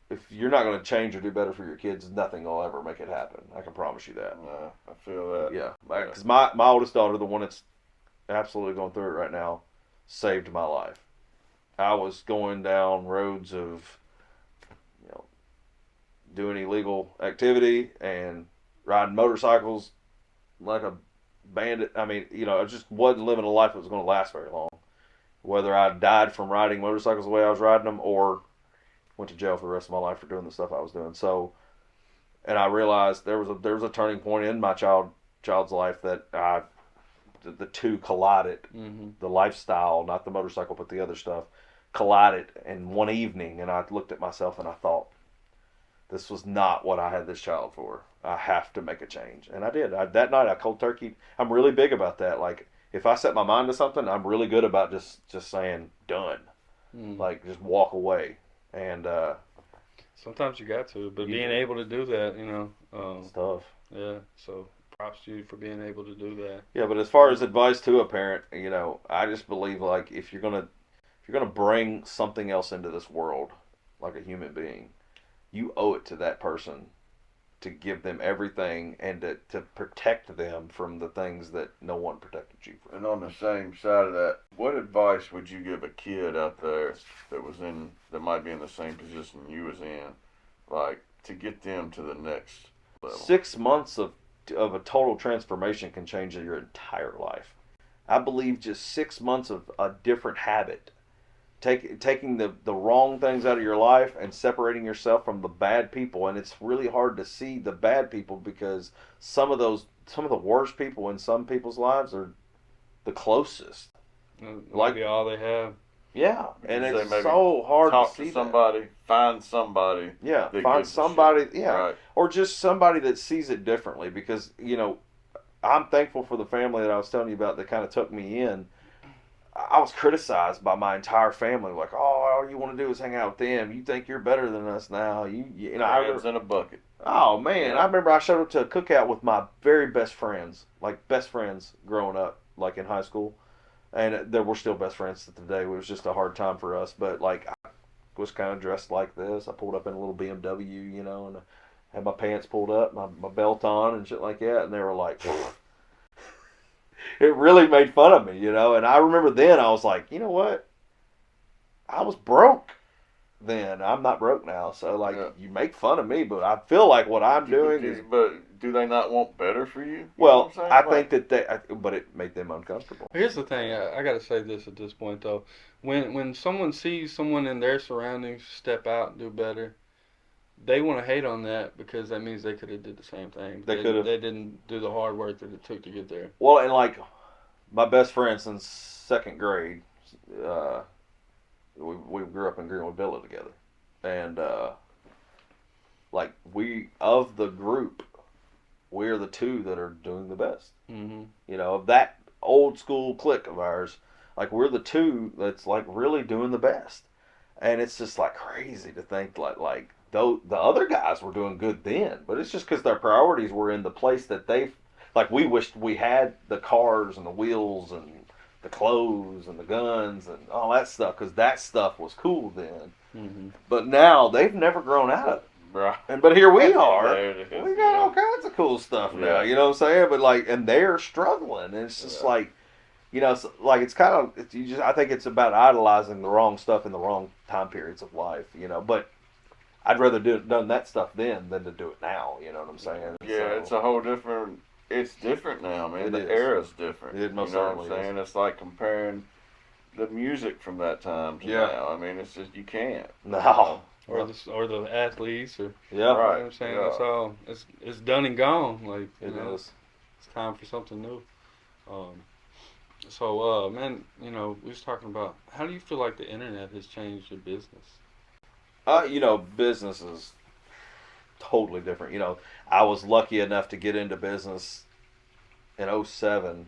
S3: if you're not going to change or do better for your kids, nothing will ever make it happen. I can promise you that.
S4: I feel that.
S3: Yeah. Because my oldest daughter, the one that's absolutely going through it right now, saved my life. I was going down roads of, doing illegal activity and riding motorcycles like a bandit. I mean, I just wasn't living a life that was going to last very long. Whether I died from riding motorcycles the way I was riding them or went to jail for the rest of my life for doing the stuff I was doing. So, and I realized there was a turning point in my child's life that the two collided. Mm-hmm. The lifestyle, not the motorcycle, but the other stuff, collided in one evening, and I looked at myself and I thought, this was not what I had this child for. I have to make a change. And I did. That night I cold turkey. I'm really big about that. If I set my mind to something, I'm really good about just saying done. Just walk away. And
S2: sometimes you got to, but being able to do that,
S3: it's tough.
S2: Yeah. So props to you for being able to do that.
S3: Yeah, but as far as advice to a parent, I just believe if you're gonna bring something else into this world, like a human being, you owe it to that person to give them everything and to protect them from the things that no one protected you from.
S4: And on the same side of that, what advice would you give a kid out there that might be in the same position you was in, to get them to the next level? 6 months of a total transformation can change your entire life. I believe just 6 months of a different habit, taking the wrong things out of your life and separating yourself from the bad people. And it's really hard to see the bad people because some of the worst people in some people's lives are the closest.
S2: Maybe all they have.
S3: Yeah, and it's so hard to see
S4: somebody, find somebody.
S3: Yeah, find somebody. Yeah, right. Or just somebody that sees it differently. Because I'm thankful for the family that I was telling you about that kind of took me in. I was criticized by my entire family, like, oh, all you want to do is hang out with them. You think you're better than us now. You know,
S4: Hands in a bucket.
S3: Oh, man. I remember I showed up to a cookout with my very best friends, like best friends growing up, like in high school. And there were still best friends to today. It was just a hard time for us. But, like, I was kind of dressed like this. I pulled up in a little BMW, you know, and I had my pants pulled up, my belt on and shit like that. And they were like, it really made fun of me, you know. And I remember then I was like, you know what? I was broke then. I'm not broke now. So, like, you make fun of me, but I feel like what I'm doing is...
S4: But do they not want better for you?
S3: Well, I think that but it made them uncomfortable.
S2: Here's the thing. I got to say this at this point, though. When someone sees someone in their surroundings step out and do better, they want to hate on that because that means they could have did the same thing.
S3: They could have.
S2: They didn't do the hard work that it took to get there.
S3: Well, and like my best friend since second grade, we grew up in Greenwood Villa together, and like of the group, we're the two that are doing the best.
S2: Mm-hmm.
S3: You know, of that old school clique of ours, like we're the two that's like really doing the best, and it's just like crazy to think like though the other guys were doing good then, but it's just because their priorities were in the place that like we wished we had the cars and the wheels and the clothes and the guns and all that stuff, because that stuff was cool then.
S2: Mm-hmm.
S3: But now they've never grown out of it.
S4: Right.
S3: But here we are.
S4: Yeah,
S3: We got all kinds of cool stuff now. You know what I'm saying? But like, and they're struggling, and it's just like, you know, it's kind of I think it's about idolizing the wrong stuff in the wrong time periods of life. You know, but I'd rather done that stuff then than to do it now. You know what I'm saying?
S4: Yeah,
S3: So,
S4: it's a whole different. It's different now, man. The era's different.
S3: It most
S4: you know what I'm
S3: certainly
S4: saying? It's like comparing the music from that time to now. I mean, it's just you can't.
S3: No.
S2: Or the athletes, or
S3: Yeah.
S2: you know
S4: Right.
S2: what I'm saying?
S4: Yeah.
S2: It's all it's done and gone. Like
S3: It is.
S2: It's time for something new. Man, you know, we was talking about how do you feel like the internet has changed your business?
S3: You know, business is totally different. You know, I was lucky enough to get into business in 2007,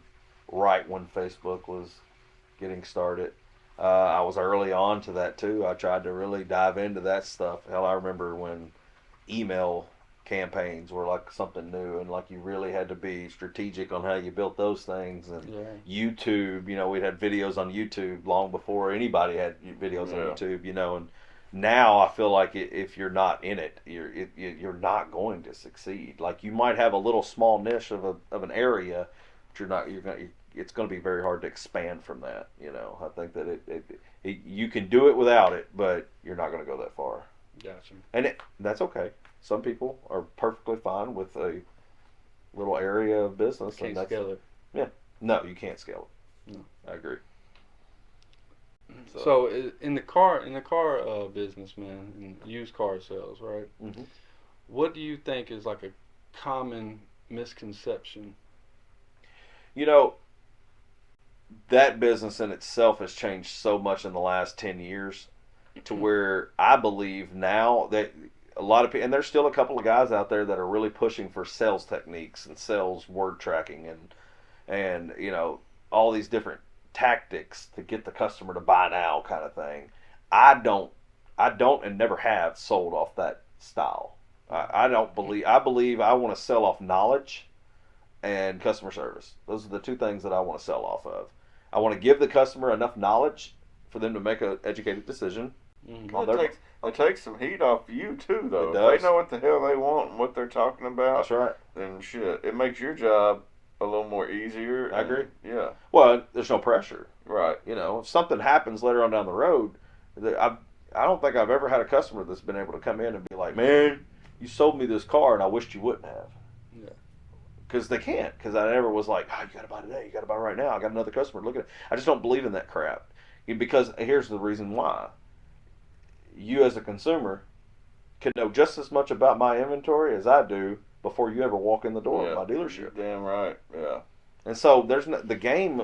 S3: right when Facebook was getting started. I was early on to that too. I tried to really dive into that stuff. Hell, I remember when email campaigns were like something new, and like you really had to be strategic on how you built those things. And YouTube, you know, we'd had videos on YouTube long before anybody had videos on YouTube. You know, and now I feel like if you're not in it, you're not going to succeed. Like you might have a little small niche of an area, but it's going to be very hard to expand from that. You know, I think that you can do it without it, but you're not going to go that far.
S2: Gotcha.
S3: And that's okay. Some people are perfectly fine with a little area of business.
S2: Can't scale it.
S3: Yeah. No, you can't scale it.
S2: No.
S3: I agree.
S2: So in the car business, man, in used car sales, right?
S3: Mm-hmm.
S2: What do you think is like a common misconception?
S3: You know, that business in itself has changed so much in the last 10 years to where I believe now that a lot of people, and there's still a couple of guys out there that are really pushing for sales techniques and sales word tracking and you know, all these different tactics to get the customer to buy now kind of thing. I don't and never have sold off that style. I believe I want to sell off knowledge and customer service. Those are the two things that I want to sell off of. I want to give the customer enough knowledge for them to make an educated decision.
S2: Mm-hmm.
S4: It takes some heat off you too, though.
S3: It does.
S4: If they know what the hell they want and what they're talking about,
S3: That's right.
S4: then shit, it makes your job a little more easier.
S3: I agree.
S4: Yeah.
S3: Well, there's no pressure.
S4: Right.
S3: You know, if something happens later on down the road, I don't think I've ever had a customer that's been able to come in and be like, man, you sold me this car and I wished you wouldn't have.
S2: Yeah.
S3: Because they can't. Because I never was like, you got to buy today. You got to buy right now. I got another customer. Look at it. I just don't believe in that crap. Because here's the reason why. You as a consumer can know just as much about my inventory as I do before you ever walk in the door of my dealership.
S4: Damn right. Yeah.
S3: And so there's the game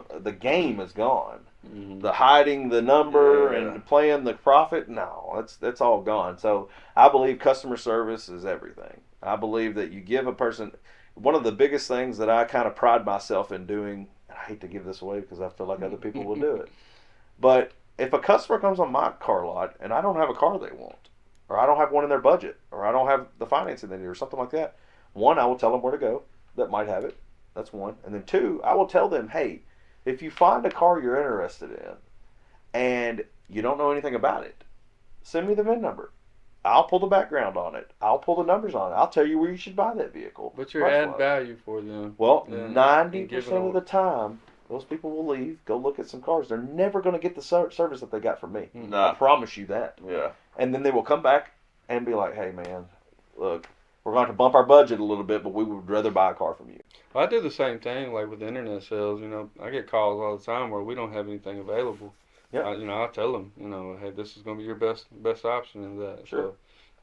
S3: is gone.
S2: Mm-hmm.
S3: The hiding the number and playing the profit, no, that's all gone. So I believe customer service is everything. I believe that you give a person, one of the biggest things that I kind of pride myself in doing, and I hate to give this away because I feel like other people will do it, but if a customer comes on my car lot and I don't have a car they want, or I don't have one in their budget, or I don't have the financing they need, or something like that, one, I will tell them where to go that might have it. That's one. And then two, I will tell them, hey, if you find a car you're interested in and you don't know anything about it, send me the VIN number. I'll pull the background on it. I'll pull the numbers on it. I'll tell you where you should buy that vehicle.
S2: But you're adding value for them.
S3: Well, 90% of the time, those people will leave, go look at some cars. They're never going to get the service that they got from me.
S4: No.
S3: I promise you that.
S4: Yeah.
S3: And then they will come back and be like, hey, man, look, we're going to have to bump our budget a little bit, but we would rather buy a car from you.
S2: I do the same thing, like with internet sales. You know, I get calls all the time where we don't have anything available.
S3: Yeah.
S2: I'll tell them, hey, this is going to be your best option in that.
S3: Sure.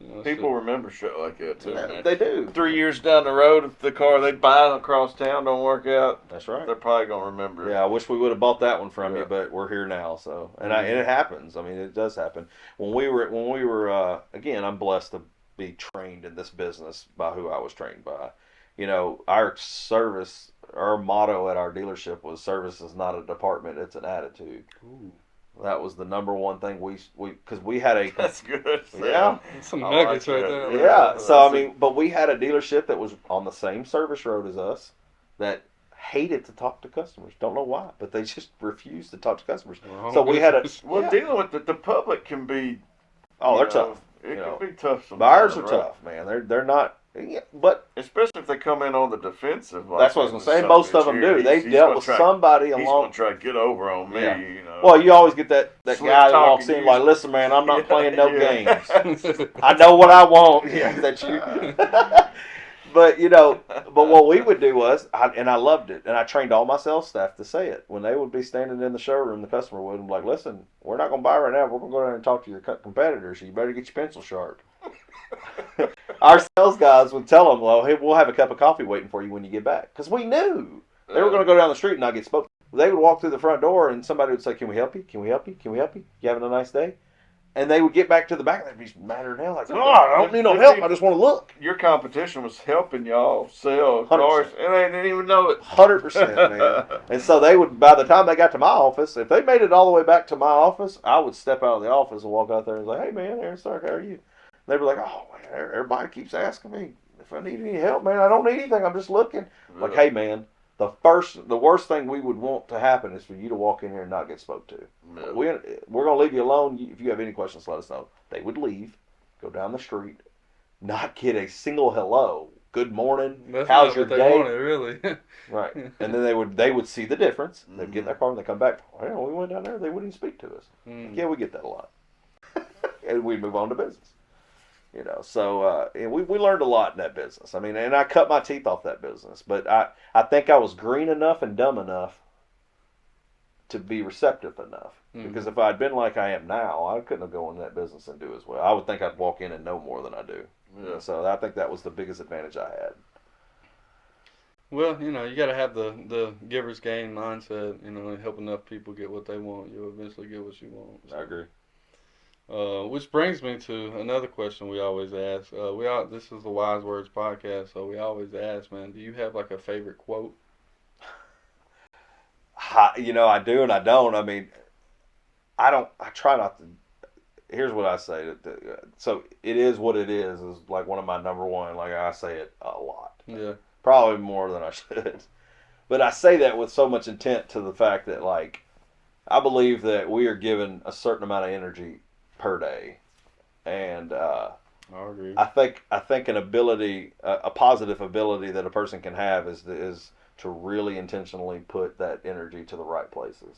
S2: So,
S4: People remember shit like that too, man.
S3: They do.
S4: 3 years down the road, if the car they buy across town don't work out,
S3: That's right.
S4: they're probably gonna remember.
S3: Yeah, I wish we would have bought that one from
S4: Yeah.
S3: you, but we're here now. So, and it happens. I mean, it does happen. When we were again, I'm blessed to be trained in this business by who I was trained by. You know, our motto at our dealership was "Service is not a department; it's an attitude."
S2: Ooh.
S3: That was the number one thing because we had a
S4: That's good.
S3: yeah.
S2: Some
S4: I like
S2: nuggets right
S4: that.
S2: there.
S3: Yeah, so I mean, but we had a dealership that was on the same service road as us that hated to talk to customers. Don't know why, but they just refused to talk to customers. So we had a
S4: Well, dealing with the public can be.
S3: they're
S4: you know,
S3: tough.
S4: It
S3: you know.
S4: can be tough sometimes.
S3: Buyers are
S4: right?
S3: tough, man. They're not. Yeah, but
S4: Especially if they come in on the defensive. Like
S3: that's what I was gonna say. Most of them do. They dealt with somebody
S4: He's
S3: along.
S4: gonna try to get over on me.
S3: Yeah.
S4: You know.
S3: Well, you always get that
S4: Slick
S3: guy that walks
S4: talking
S3: in
S4: you.
S3: like, "Listen, man, I'm not
S4: Yeah,
S3: playing no
S4: yeah.
S3: games. I know what I want." Yeah, is that you? But but what we would do was, and I loved it, and I trained all my sales staff to say it when they would be standing in the showroom. The customer would be like, "Listen, we're not gonna buy right now. We're gonna go down and talk to your competitors. So you better get your pencil sharp." Our sales guys would tell them, "Well, hey, we'll have a cup of coffee waiting for you when you get back," because we knew they were going to go down the street and not get spoken. They would walk through the front door and somebody would say, "Can we help you? Can we help you? Can we help you? You having a nice day?" And they would get back to the back and they'd be madder than hell, like, "Oh, I don't need no help. I just want to look."
S4: Your competition was helping y'all sell
S3: 100%.
S4: cars, and they didn't even know it.
S3: 100%, man. And so they would, by the time they got to my office, if they made it all the way back to my office, I would step out of the office and walk out there and say, "Hey, man, Aaron Stark, how are you?" They were like, "Oh, man, everybody keeps asking me if I need any help, man. I don't need anything. I'm just looking." Like, "Hey, man, the worst thing we would want to happen is for you to walk in here and not get spoke to.
S4: Yeah.
S3: We're going to leave you alone. If you have any questions, let us know." They would leave, go down the street, not get a single hello, good morning,
S2: That's
S3: how's
S2: not
S3: your
S2: what
S3: day?
S2: they wanted, really.
S3: Right. And then they would see the difference. They'd get in their car and they come back. "Well, we went down there. They wouldn't even speak to us." Like, yeah, we get that a lot. And we'd move on to business. So and we learned a lot in that business. I mean, and I cut my teeth off that business. But I think I was green enough and dumb enough to be receptive enough. Because if I'd been like I am now, I couldn't have gone in that business and do as well. I would think I'd walk in and know more than I do.
S4: Yeah.
S3: So I think that was the biggest advantage I had.
S2: Well, you got to have the giver's gain mindset. Help enough people get what they want, you'll eventually get what you want. So.
S3: I agree.
S2: Which brings me to another question we always ask. This is the Wyze Words podcast, so we always ask, man, do you have like a favorite quote?
S3: I do and I don't. I mean, I try not to. Here's what I say. So it is what it is like one of my number one. Like I say it a lot.
S2: Yeah.
S3: Probably more than I should. But I say that with so much intent to the fact that, like, I believe that we are given a certain amount of energy per day. And
S2: I agree.
S3: I think an ability, a positive ability that a person can have is to really intentionally put that energy to the right places.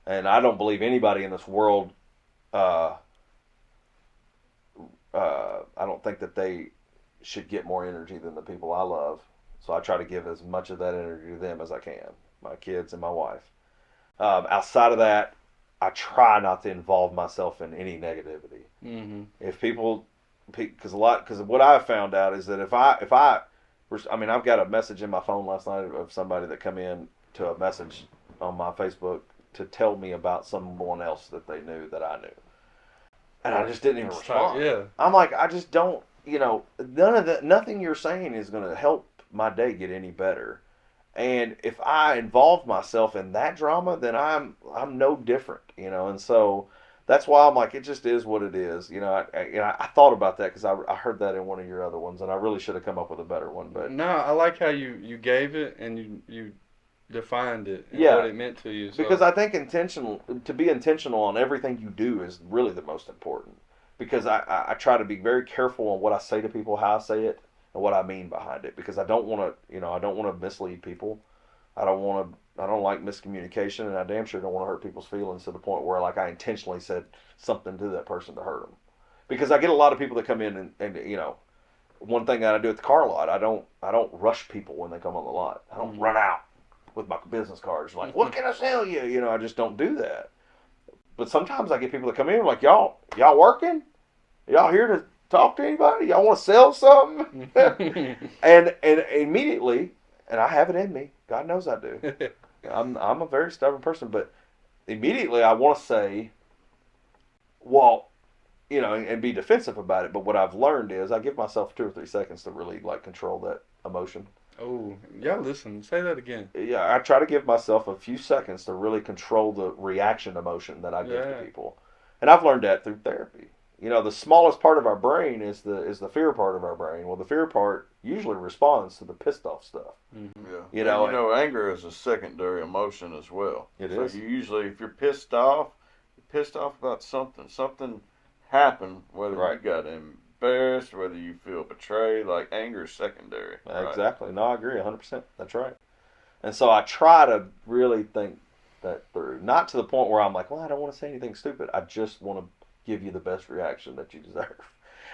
S3: And I don't believe anybody in this world, I don't think that they should get more energy than the people I love. So I try to give as much of that energy to them as I can, my kids and my wife. Outside of that, I try not to involve myself in any negativity.
S2: Mm-hmm.
S3: If people, because what I've found out is that if I've got a message in my phone last night of somebody that come in to a message on my Facebook to tell me about someone else that they knew that I knew, and I just didn't even respond.
S2: Yeah.
S3: I'm like, I just don't. Nothing you're saying is going to help my day get any better. And if I involve myself in that drama, then I'm no different, And so that's why I'm like, it just is what it is, I thought about that because I heard that in one of your other ones, and I really should have come up with a better one. But
S2: no, I like how you gave it and you defined it and
S3: Yeah.
S2: what it meant to you. So.
S3: because I think to be intentional on everything you do is really the most important. Because I try to be very careful on what I say to people, how I say it, and what I mean behind it. Because I don't want to mislead people. I don't like miscommunication, and I damn sure don't want to hurt people's feelings to the point where like I intentionally said something to that person to hurt them. Because I get a lot of people that come in and one thing that I do at the car lot, I don't rush people when they come on the lot. I don't run out with my business cards like, what can I sell you? I just don't do that. But sometimes I get people that come in like, y'all working? Y'all here to talk to anybody? Y'all want to sell something? and immediately, and I have it in me. God knows I do. I'm a very stubborn person, but immediately I want to say, well, and be defensive about it. But what I've learned is I give myself 2 or 3 seconds to really like control that emotion.
S2: Oh, y'all listen. Say that again.
S3: Yeah, I try to give myself a few seconds to really control the reaction emotion that I give to people. And I've learned that through therapy. The smallest part of our brain is the fear part of our brain. Well, the fear part usually responds to the pissed off stuff.
S4: Mm-hmm. Yeah. Anger is a secondary emotion as well.
S3: It
S4: so
S3: is.
S4: You usually, if you're pissed off about something happened, whether you got embarrassed, whether you feel betrayed, like anger is secondary.
S3: Exactly. Right? No, I agree 100%. That's right. And so I try to really think that through. Not to the point where I'm like, well, I don't want to say anything stupid. I just want to give you the best reaction that you deserve.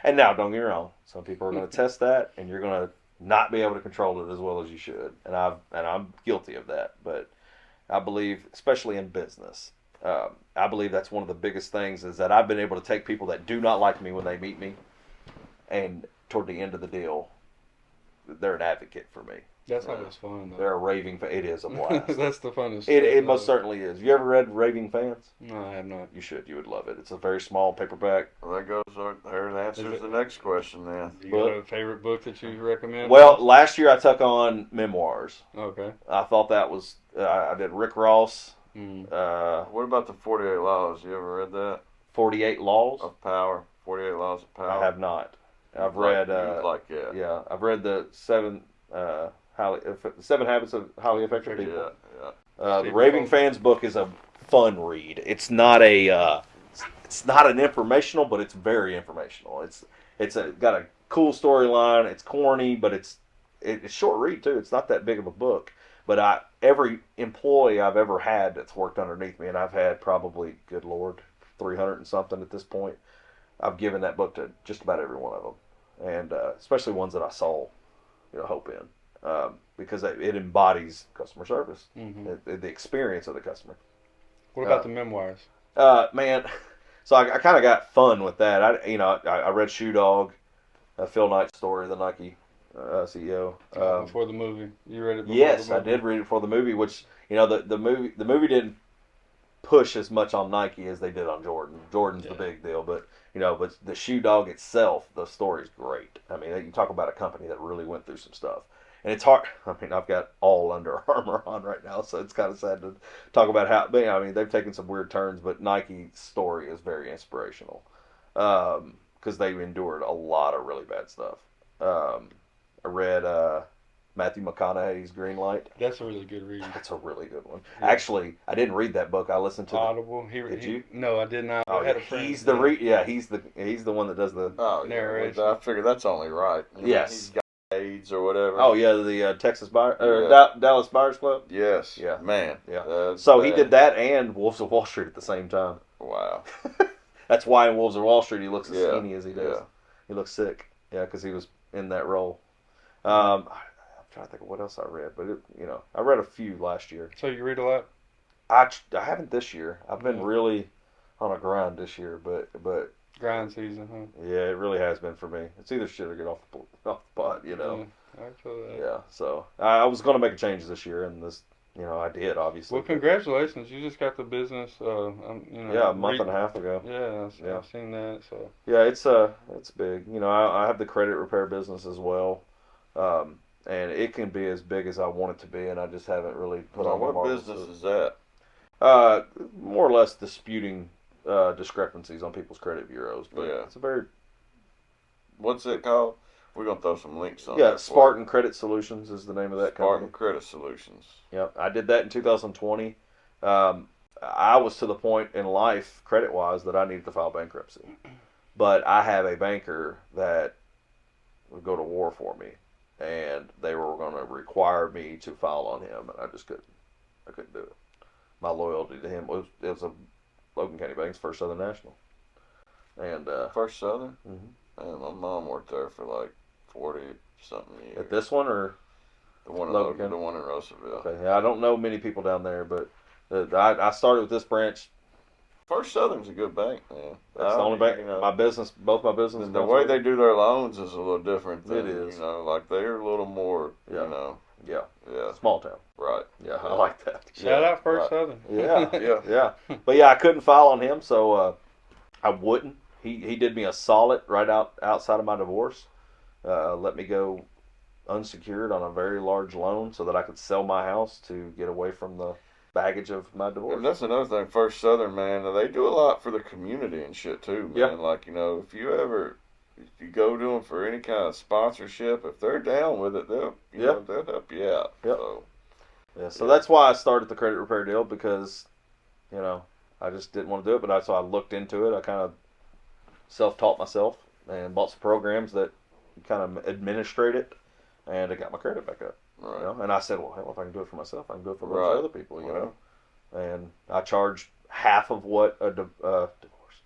S3: And now, don't get me wrong. Some people are going to test that, and you're going to not be able to control it as well as you should. And I'm guilty of that. But I believe, especially in business, I believe that's one of the biggest things is that I've been able to take people that do not like me when they meet me, and toward the end of the deal, they're an advocate for me.
S2: That's always fun, though.
S3: They're a raving fan. It is a blast.
S2: That's the funnest.
S3: It most certainly is. You ever read Raving Fans?
S2: No, I have not.
S3: You should. You would love it. It's a very small paperback.
S4: Well, that goes there. Answers the next question then.
S2: You got a favorite book that you recommend?
S3: Well, last year I took on memoirs.
S2: Okay.
S3: I thought that was. I did Rick Ross.
S4: What about the 48 Laws? You ever read that?
S3: 48 Laws
S4: of Power. 48 Laws of Power.
S3: I have not. I've read.
S4: Yeah.
S3: I've read the 7 Habits of Highly Effective People.
S4: Yeah.
S3: The Raving Fans book is a fun read. It's not an informational, but it's very informational. It's got a cool storyline. It's corny, but it's short read too. It's not that big of a book. But every employee I've ever had that's worked underneath me, and I've had probably, good Lord, 300 and something at this point, I've given that book to just about every one of them, and especially ones that I saw, hope in, because it embodies customer service, the experience of the customer.
S2: What about the memoirs?
S3: Man, so I kind of got fun with that. I read Shoe Dog, Phil Knight's story, the Nike CEO.
S2: Before the movie, you read it before
S3: yes,
S2: the movie?
S3: I did read it for the movie, which the movie didn't push as much on Nike as they did on Jordan. Jordan's the big deal, but the Shoe Dog itself, the story's great. I mean, you talk about a company that really went through some stuff. And it's hard. I mean, I've got all Under Armour on right now, so it's kind of sad to talk about how. I mean, they've taken some weird turns, but Nike's story is very inspirational because they endured a lot of really bad stuff. I read Matthew McConaughey's Green Light.
S2: That's a really good read.
S3: That's a really good one. Yeah. Actually, I didn't read that book. I listened to
S2: Audible.
S3: Did you?
S2: No, I did not.
S3: Oh,
S2: I had a friend.
S3: he's the he's the one that does the
S2: narration.
S4: I figure that's only right.
S3: Yes.
S4: He's got AIDS or whatever.
S3: Oh yeah, the Texas Dallas Buyers Club.
S4: Yes.
S3: Yeah.
S4: Man.
S3: Yeah. So he did that and Wolves of Wall Street at the same time.
S4: Wow.
S3: That's why in Wolves of Wall Street he looks as skinny as he does.
S4: Yeah.
S3: He looks sick. Yeah, because he was in that role. I'm trying to think of what else I read, but I read a few last year.
S2: So you read a lot?
S3: I haven't this year. I've been really on a grind this year, but
S2: grind season, huh?
S3: Yeah, it really has been for me. It's either shit or get off the pot,
S2: Yeah, I feel that.
S3: Yeah, so I was going to make a change this year, and this, I did obviously.
S2: Well, congratulations! You just got the business.
S3: Yeah, a month and a half ago.
S2: Yeah, I've seen that. So yeah,
S3: it's big. I have the credit repair business as well, and it can be as big as I want it to be, and I just haven't really put
S4: Now,
S3: on my
S4: what
S3: marbles.
S4: business is that?
S3: More or less disputing discrepancies on people's credit bureaus, but
S4: Yeah.
S3: it's a very
S4: What's it called? We're gonna throw some links on.
S3: yeah.
S4: that for
S3: Spartan Credit Solutions is the name of that
S4: Spartan
S3: company.
S4: Credit Solutions.
S3: Yep, I did that in 2020. I was to the point in life, credit-wise, that I needed to file bankruptcy. But I have a banker that would go to war for me, and they were going to require me to file on him, and I just couldn't. I couldn't do it. My loyalty to him was a Logan County Bank's First Southern National, and
S4: First Southern.
S3: mhm.
S4: Man, my mom worked there for like 40 something years.
S3: At this one or
S4: The one in
S3: Logan
S4: Logan,
S3: County?
S4: the one in Russellville.
S3: okay, yeah, I don't know many people down there, but I started with this branch.
S4: First Southern's a good bank, man.
S3: That's the only bank.
S4: You know,
S3: My business, both my business.
S4: the way they do their loans is a little different. Than,
S3: It is.
S4: You know, like they're a little more.
S3: Yeah.
S4: You know.
S3: Yeah,
S4: Yeah.
S3: small town.
S4: Right.
S3: Yeah, I like that.
S2: Shout
S4: Yeah,
S2: out First
S4: right.
S2: Southern.
S3: Yeah,
S4: Yeah.
S3: yeah. But yeah, I couldn't file on him, so I wouldn't. He did me a solid right outside of my divorce. Let me go unsecured on a very large loan so that I could sell my house to get away from the baggage of my divorce.
S4: And that's another thing. First Southern, man, they do a lot for the community and shit too, man.
S3: Yeah.
S4: Like, you know, if you go to them for any kind of sponsorship, if they're down with it, they'll help you out.
S3: Yep.
S4: So,
S3: Yeah, so that's why I started the credit repair deal, because, you know, I just didn't want to do it, but so I looked into it. I kind of self-taught myself and bought some programs that kind of administrate it, and it got my credit back up.
S4: right.
S3: You know? And I said, well, hell, if I can do it for myself, I can do it for a bunch
S4: Right.
S3: of other people, you
S4: Right.
S3: know. And I charged half of what a divorce,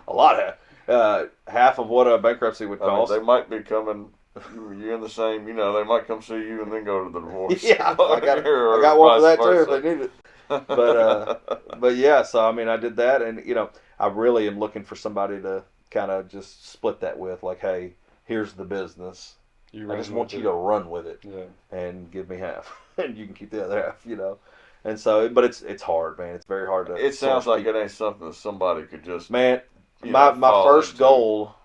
S3: a lot of half of what a bankruptcy would
S4: I mean,
S3: cost.
S4: they might be coming. You're in the same, you know. They might come see you and then go to the divorce.
S3: Yeah, I got
S4: Or
S3: one for
S4: vice
S3: that too if
S4: versa.
S3: they need it. But yeah, so I mean, I did that, and you know, I really am looking for somebody to kind of just split that with, like, hey, here's the business. I just want you to run with it,
S2: Yeah.
S3: and give me half, and you can keep the other half, you know. And so, but it's hard, man. It's very hard to.
S4: It sounds
S3: source
S4: like
S3: people.
S4: it ain't something that somebody could just.
S3: Man,
S4: you
S3: my
S4: know, fall
S3: first
S4: into.
S3: goal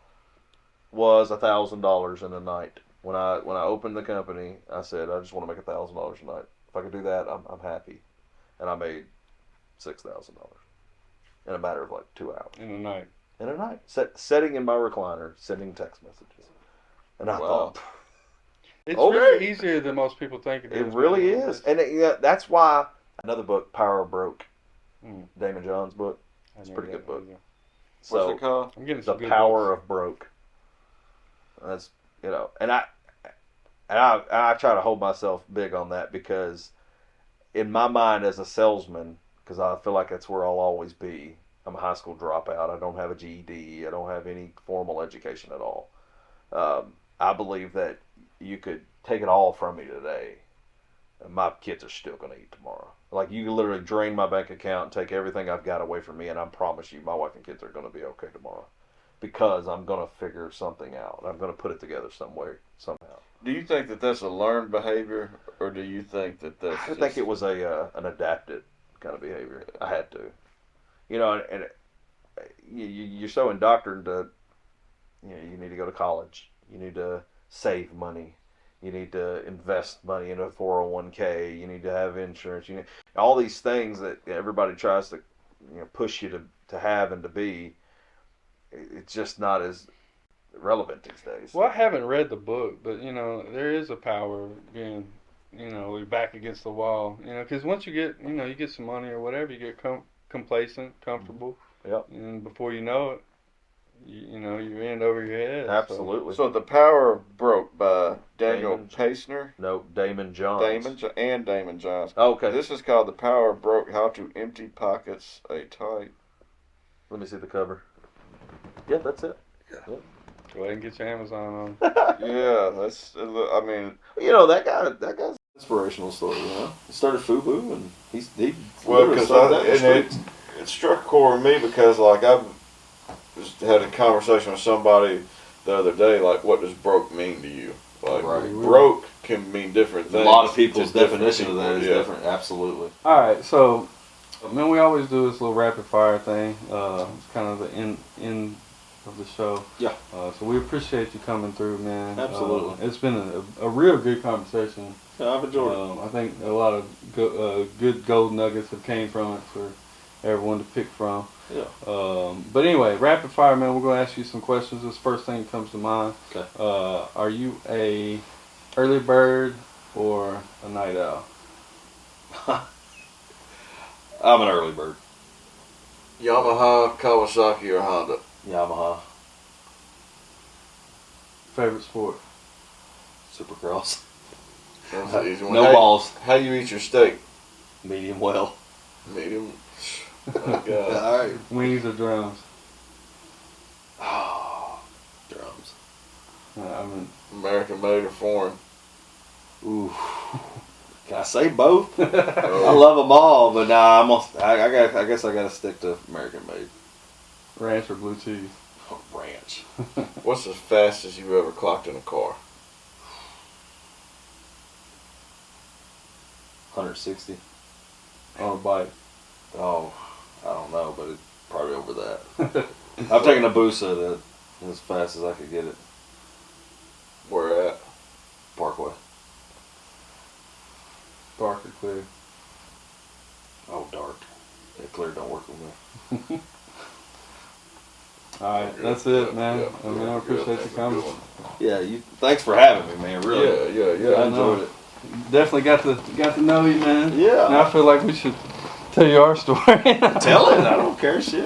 S3: was $1,000 in a night. When I opened the company, I said I just want to make $1,000 a night. If I could do that, I'm happy. And I made $6,000 in a matter of like 2 hours.
S2: In the night.
S3: In a night, sitting in my recliner, sending text messages, and I
S4: Wow.
S3: thought
S2: It's
S3: Okay.
S2: really easier than most people think it is.
S3: it really
S2: man.
S3: is, and that's why another book, Power of Broke,
S2: Mm.
S3: Damon John's book.
S2: I
S3: It's a
S2: never
S3: pretty
S2: got
S3: good book.
S2: that either.
S3: So
S4: What's it called?
S2: I'm getting
S3: The
S2: some good
S3: Power
S2: books.
S3: of Broke. That's, you know, and I try to hold myself big on that, because in my mind as a salesman, because I feel like that's where I'll always be. I'm a high school dropout. I don't have a GED. I don't have any formal education at all. I believe that you could take it all from me today, and my kids are still going to eat tomorrow. Like, you can literally drain my bank account and take everything I've got away from me, and I promise you my wife and kids are going to be okay tomorrow, because I'm going to figure something out. I'm going to put it together some way, somehow.
S4: Do you think that that's a learned behavior, or do you think that that's?
S3: I think it was an adapted kind of behavior. I had to, you know, and you're so indoctrined to, you know, you need to go to college, you need to save money, you need to invest money in a 401k, you need to have insurance, you need all these things that everybody tries to, you know, push you to have and to be. It's just not as relevant these days.
S2: Well, I haven't read the book, but you know, there is a power of being, you know, you're back against the wall. You know, because once you get, you know, you get some money or whatever, you get complacent, comfortable.
S3: Yep.
S2: And before you know it, you know, you're in over your head.
S3: Absolutely.
S4: So The Power of Broke by Daniel
S3: Damon-
S4: Paisner.
S3: No, Damon Johns.
S4: Damon Johns.
S3: Okay.
S4: This is called The Power of Broke: How to Empty Pockets a Tight.
S3: Let me see the cover. Yeah, that's it.
S2: Go ahead and get your Amazon on.
S4: Yeah, that's. I mean,
S3: You know, that guy's inspirational story. You know, he started FUBU, and he
S4: well,
S3: literally
S4: because
S3: started that in the streets.
S4: it struck a chord with me, because like I've just had a conversation with somebody the other day. Like, what does broke mean to you? Like,
S3: Right.
S4: broke can mean different
S3: A
S4: things.
S3: lot of people's
S4: to different
S3: definition of that
S4: people,
S3: is
S4: yeah.
S3: different. Absolutely.
S2: All right, so then we always do this little rapid fire thing. It's kind of the of the show.
S3: Yeah.
S2: So we appreciate you coming through, man.
S3: Absolutely.
S2: It's been a real good conversation.
S3: Yeah, I've enjoyed it.
S2: I think a lot of good gold nuggets have came from it for everyone to pick from.
S3: Yeah.
S2: But anyway, rapid fire, man. We're gonna ask you some questions. This first thing that comes to mind.
S3: Okay.
S2: Are you a early bird or a night owl?
S3: I'm an early bird.
S4: Yamaha, Kawasaki, or Honda?
S3: Yamaha.
S2: Favorite sport?
S3: Supercross.
S4: That's an easy one.
S3: No balls.
S4: How do you eat your steak?
S3: Medium well.
S4: Medium. Oh, God.
S3: All right.
S2: Wings or drums?
S3: Oh, drums.
S2: I mean,
S4: American made or foreign?
S3: Ooh. Can I say both? I love them all, but nah, I guess I gotta stick to American made.
S2: ranch or blue cheese?
S3: Oh, ranch.
S4: What's the fastest you've ever clocked in a car?
S3: 160.
S2: On a bike?
S3: Oh, I don't know, but it's probably over that. I've taken a Busa that as fast as I could get it.
S4: Where at?
S3: Parkway.
S2: Dark or clear?
S3: Oh, dark. Yeah, clear don't work with me.
S2: Alright,
S4: Good.
S2: that's it, man.
S4: Yeah,
S2: I mean, I
S4: good.
S2: appreciate you
S4: That's a
S2: coming.
S4: good one.
S3: Yeah, thanks for having me, man. Really.
S4: Yeah.
S3: I enjoyed it.
S2: Definitely got to know you, man.
S3: Yeah.
S2: Now I feel like we should tell you our story.
S3: Tell it. I don't care. Shit.